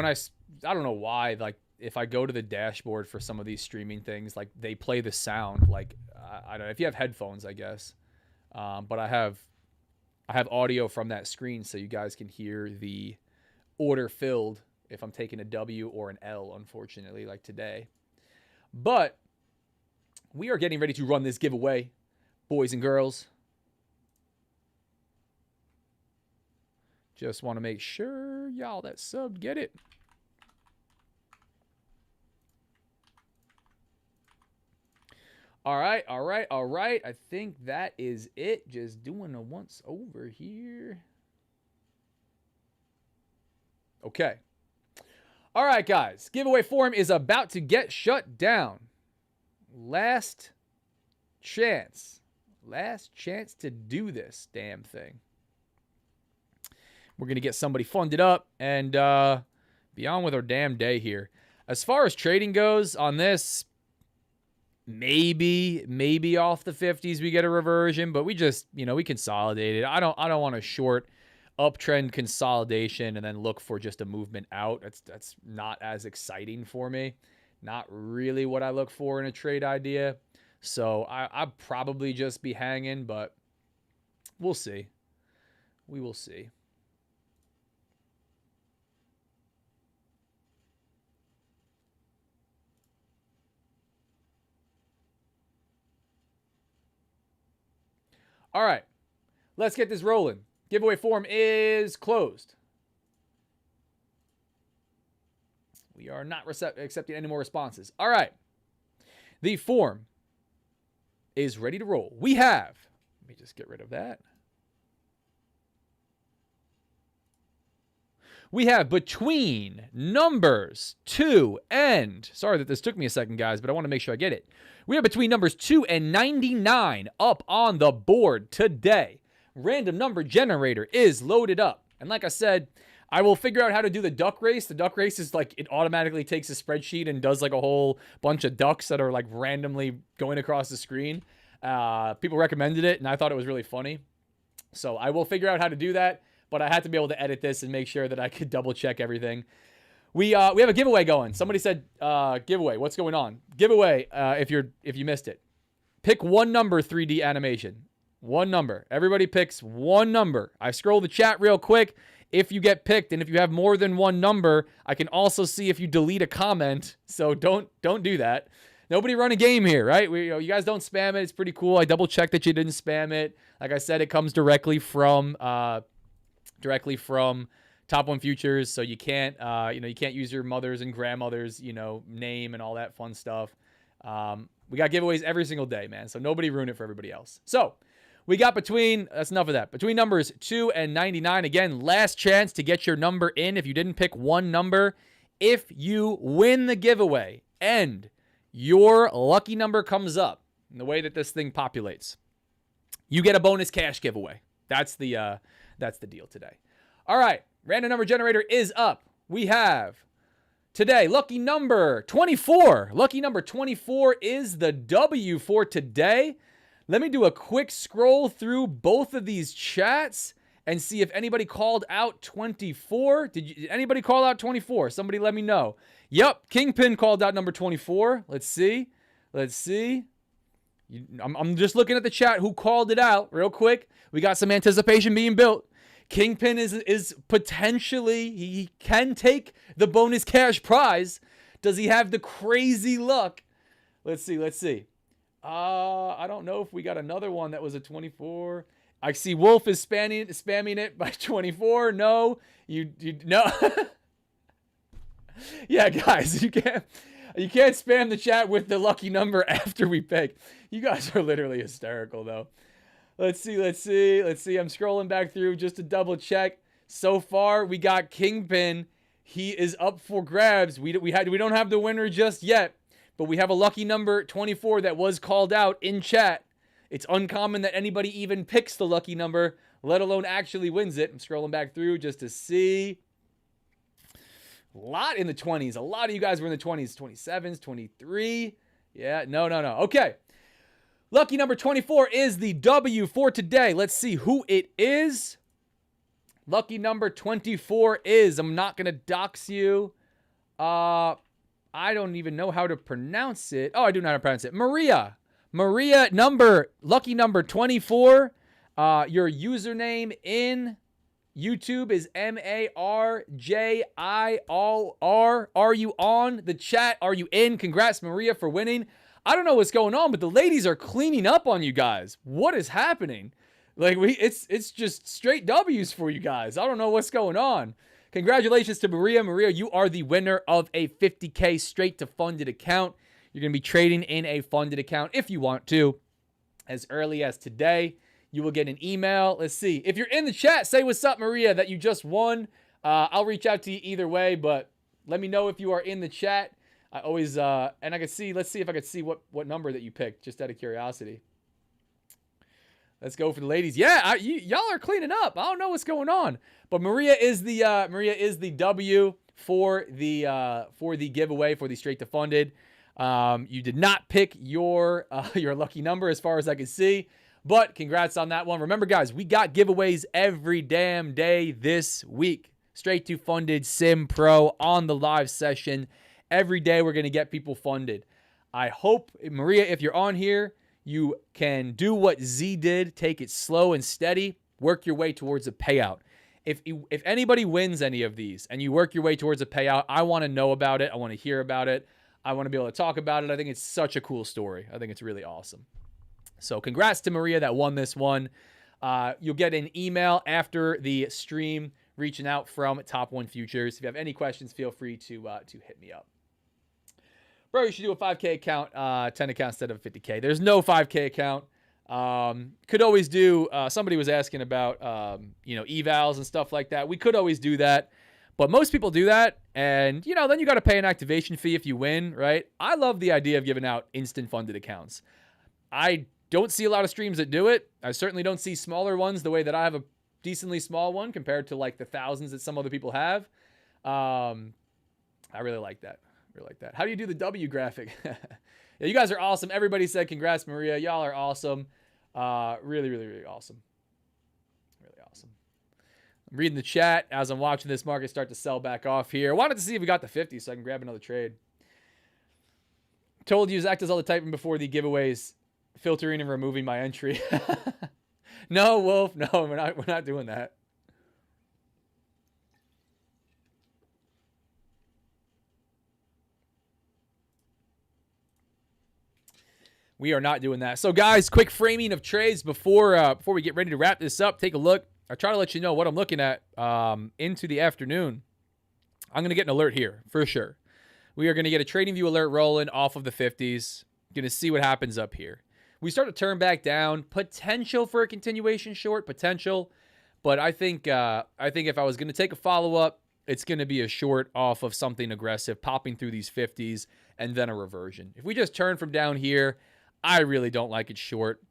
don't know why, like, if I go to the dashboard for some of these streaming things, like, they play the sound. Like, I don't know, if you have headphones, I guess. But I have audio from that screen so you guys can hear the order filled if I'm taking a W or an L, unfortunately, like today. But we are getting ready to run this giveaway, boys and girls. Just want to make sure y'all that subbed get it. All right. I think that is it. Just doing a once over here. Okay. All right, guys. Giveaway form is about to get shut down. Last chance. Last chance to do this damn thing. We're going to get somebody funded up and be on with our damn day here. As far as trading goes on this, maybe off the 50s we get a reversion, but we just, we consolidated. I don't want a short uptrend consolidation and then look for just a movement out. That's not as exciting for me. Not really what I look for in a trade idea. So I'll probably just be hanging, but we'll see. We will see. All right, let's get this rolling. Giveaway form is closed. We are not accepting any more responses. All right, the form is ready to roll. We have, let me just get rid of that. We have between numbers 2 and, sorry that this took me a second, guys, but I want to make sure I get it. We have between numbers 2 and 99 up on the board today. Random number generator is loaded up. And like I said, I will figure out how to do the duck race. The duck race is like, it automatically takes a spreadsheet and does like a whole bunch of ducks that are like randomly going across the screen. People recommended it and I thought it was really funny. So I will figure out how to do that, but I had to be able to edit this and make sure that I could double check everything. We have a giveaway going. Somebody said giveaway. What's going on? Giveaway. If you missed it, pick one number. 3D animation. One number. Everybody picks one number. I scrolled the chat real quick. if you get picked, and if you have more than one number, I can also see if you delete a comment. So don't do that. Nobody run a game here, right? You guys don't spam it. It's pretty cool. I double checked that you didn't spam it. Like I said, it comes directly from Top One Futures, so you can't you can't use your mother's and grandmother's name and all that fun stuff. We got giveaways every single day, man. So nobody ruin it for everybody else. So we got that's enough of that. Between numbers 2 and 99. Again, last chance to get your number in if you didn't pick one number. If you win the giveaway and your lucky number comes up in the way that this thing populates, you get a bonus cash giveaway. That's the deal today. All right, random number generator is up. We have today lucky number 24. Lucky number 24 is the W for today. Let me do a quick scroll through both of these chats and see if anybody called out 24. Did anybody call out 24? Somebody let me know. Yep, Kingpin called out number 24. Let's see. I'm just looking at the chat who called it out real quick. We got some anticipation being built. Kingpin is potentially, he can take the bonus cash prize. Does he have the crazy luck? Let's see. I don't know if we got another one that was a 24. I see Wolf is spamming it by 24. No, no. Yeah, guys, you can't spam the chat with the lucky number after we pick. You guys are literally hysterical, though. Let's see. I'm scrolling back through just to double check. So far, we got Kingpin. He is up for grabs. We don't have the winner just yet. But we have a lucky number 24 that was called out in chat. It's uncommon that anybody even picks the lucky number, let alone actually wins it. I'm scrolling back through just to see. A lot in the 20s. A lot of you guys were in the 20s. 27s, 23. Yeah, no. Okay. Lucky number 24 is the W for today. Let's see who it is. Lucky number 24 is, I'm not going to dox you. I don't even know how to pronounce it. Oh, I do know how to pronounce it. Maria, lucky number 24. Your username in YouTube is MARJIOR. Are you on the chat? Are you in? Congrats, Maria, for winning. I don't know what's going on, but the ladies are cleaning up on you guys. What is happening? Like it's just straight W's for you guys. I don't know what's going on. Congratulations to Maria. Maria, you are the winner of a $50K straight to funded account. You're going to be trading in a funded account if you want to. As early as today, you will get an email. Let's see. If you're in the chat, say what's up, Maria, that you just won. I'll reach out to you either way, but let me know if you are in the chat. I always, and I can see, let's see if I could see what number that you picked, just out of curiosity. Let's go for the ladies. Yeah, y'all are cleaning up. I don't know what's going on, but Maria is the W for the giveaway for the straight to funded. You did not pick your lucky number as far as I can see, but congrats on that one. Remember, guys, we got giveaways every damn day this week. Straight to funded Sim Pro on the live session. Every day we're going to get people funded. I hope, Maria, if you're on here, you can do what Z did, take it slow and steady, work your way towards a payout. If anybody wins any of these and you work your way towards a payout, I want to know about it. I want to hear about it. I want to be able to talk about it. I think it's such a cool story. I think it's really awesome. So congrats to Maria that won this one. You'll get an email after the stream reaching out from Top One Futures. If you have any questions, feel free to hit me up. Bro, you should do a 5K account, 10 accounts instead of 50K. There's no 5K account. Could always do, somebody was asking about, evals and stuff like that. We could always do that, but most people do that. And, then you got to pay an activation fee if you win, right? I love the idea of giving out instant funded accounts. I don't see a lot of streams that do it. I certainly don't see smaller ones the way that I have a decently small one compared to like the thousands that some other people have. I really like that. How do you do the W graphic? Yeah, you guys are awesome. Everybody said congrats, Maria. Y'all are awesome. Really, really, really awesome. Really awesome. I'm reading the chat as I'm watching this market start to sell back off here. I wanted to see if we got the 50 so I can grab another trade. Told you Zach does all the typing before the giveaways, filtering and removing my entry. No, Wolf. No, we're not doing that. We are not doing that. So, guys, quick framing of trades before we get ready to wrap this up. Take a look. I try to let you know what I'm looking at into the afternoon. I'm going to get an alert here for sure. We are going to get a trading view alert rolling off of the 50s. Going to see what happens up here. We start to turn back down. Potential for a continuation short. Potential. But I think if I was going to take a follow-up, it's going to be a short off of something aggressive, popping through these 50s, and then a reversion. If we just turn from down here, I really don't like it short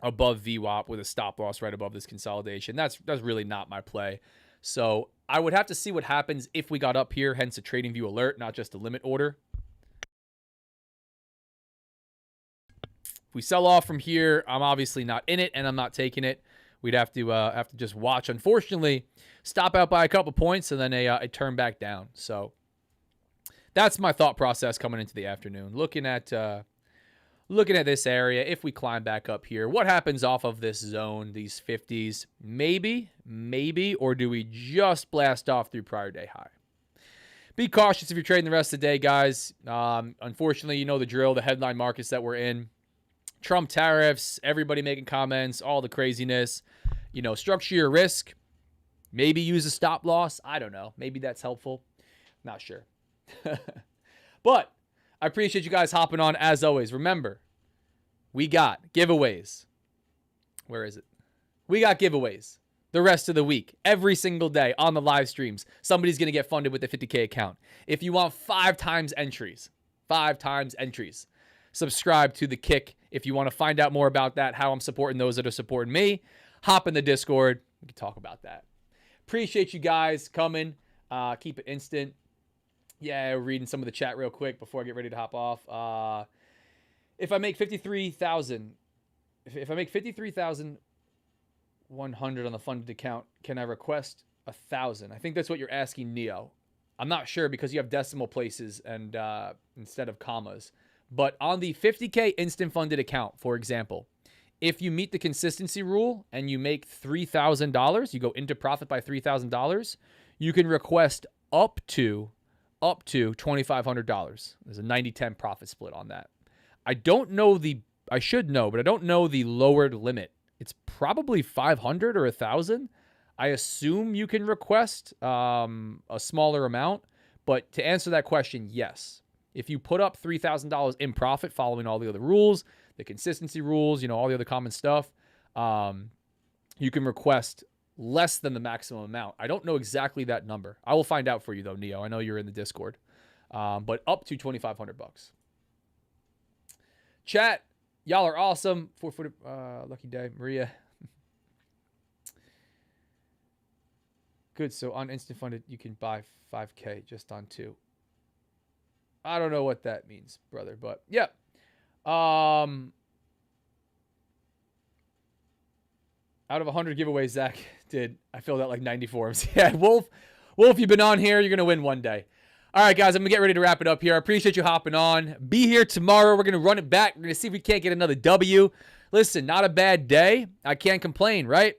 above VWAP with a stop loss right above this consolidation. That's really not my play. So I would have to see what happens if we got up here, hence a trading view alert, not just a limit order. If we sell off from here, I'm obviously not in it, and I'm not taking it. We'd have to just watch. Unfortunately, stop out by a couple points and then a turn back down. So that's my thought process coming into the afternoon. Looking at this area, if we climb back up here, what happens off of this zone, these 50s? Maybe, or do we just blast off through prior day high? Be cautious if you're trading the rest of the day, guys. Unfortunately, you know the drill, the headline markets that we're in. Trump tariffs, everybody making comments, all the craziness. You know, structure your risk. Maybe use a stop loss. I don't know. Maybe that's helpful. Not sure. But I appreciate you guys hopping on as always. Remember, we got giveaways. Where is it? We got giveaways the rest of the week, every single day on the live streams. Somebody's going to get funded with a 50K account. If you want 5 times entries, subscribe to the Kick. If you want to find out more about that, how I'm supporting those that are supporting me, hop in the Discord. We can talk about that. Appreciate you guys coming. Keep it instant. Yeah, reading some of the chat real quick before I get ready to hop off. If I make 53,000, if I make 53,100 on the funded account, can I request 1,000? I think that's what you're asking, Neo. I'm not sure because you have decimal places and instead of commas. But on the 50K instant funded account, for example, if you meet the consistency rule and you make $3,000, you go into profit by $3,000, you can request up to $2,500. There's a 90-10 profit split on that. I should know, but I don't know the lowered limit. It's probably 500 or 1,000. I assume you can request a smaller amount, but to answer that question, yes. If you put up $3,000 in profit following all the other rules, the consistency rules, you know, all the other common stuff, you can request less than the maximum amount. I don't know exactly that number. I will find out for you though, Neo. I know you're in the Discord, but up to $2,500. Chat, y'all are awesome. 4-footed lucky day, Maria. Good. So on instant funded, you can buy 5K just on 2. I don't know what that means, brother, but yeah. Out of 100 giveaways Zach did, I filled out like 90 forms. Yeah, Wolf, you've been on here. You're going to win one day. All right, guys, I'm going to get ready to wrap it up here. I appreciate you hopping on. Be here tomorrow. We're going to run it back. We're going to see if we can't get another W. Listen, not a bad day. I can't complain, right?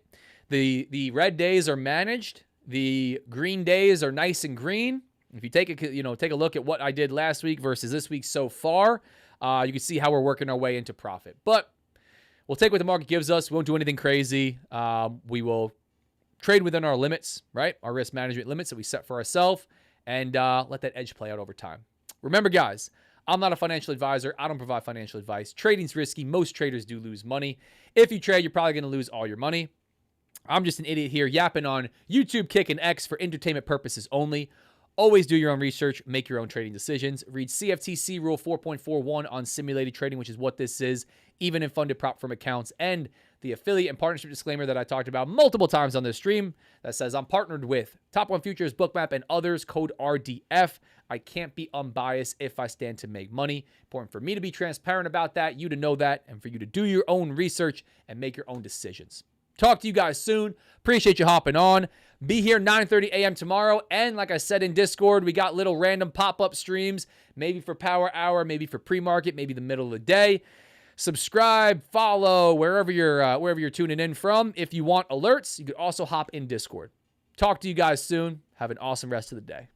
The red days are managed. The green days are nice and green. If you take a look at what I did last week versus this week so far, you can see how we're working our way into profit. But we'll take what the market gives us. We won't do anything crazy. We will trade within our limits, right? Our risk management limits that we set for ourselves, and let that edge play out over time. Remember, guys, I'm not a financial advisor. I don't provide financial advice. Trading's risky. Most traders do lose money. If you trade, you're probably going to lose all your money. I'm just an idiot here yapping on YouTube, Kick, and X for entertainment purposes only. Always do your own research, make your own trading decisions. Read CFTC Rule 4.41 on simulated trading, which is what this is, even in funded prop firm accounts, and the affiliate and partnership disclaimer that I talked about multiple times on this stream that says I'm partnered with Top 1 Futures, Bookmap, and others, code RDF. I can't be unbiased if I stand to make money. Important for me to be transparent about that, you to know that, and for you to do your own research and make your own decisions. Talk to you guys soon. Appreciate you hopping on. Be here 9:30 a.m. tomorrow. And like I said in Discord, we got little random pop-up streams, maybe for power hour, maybe for pre-market, maybe the middle of the day. Subscribe, follow, wherever you're tuning in from. If you want alerts, you could also hop in Discord. Talk to you guys soon. Have an awesome rest of the day.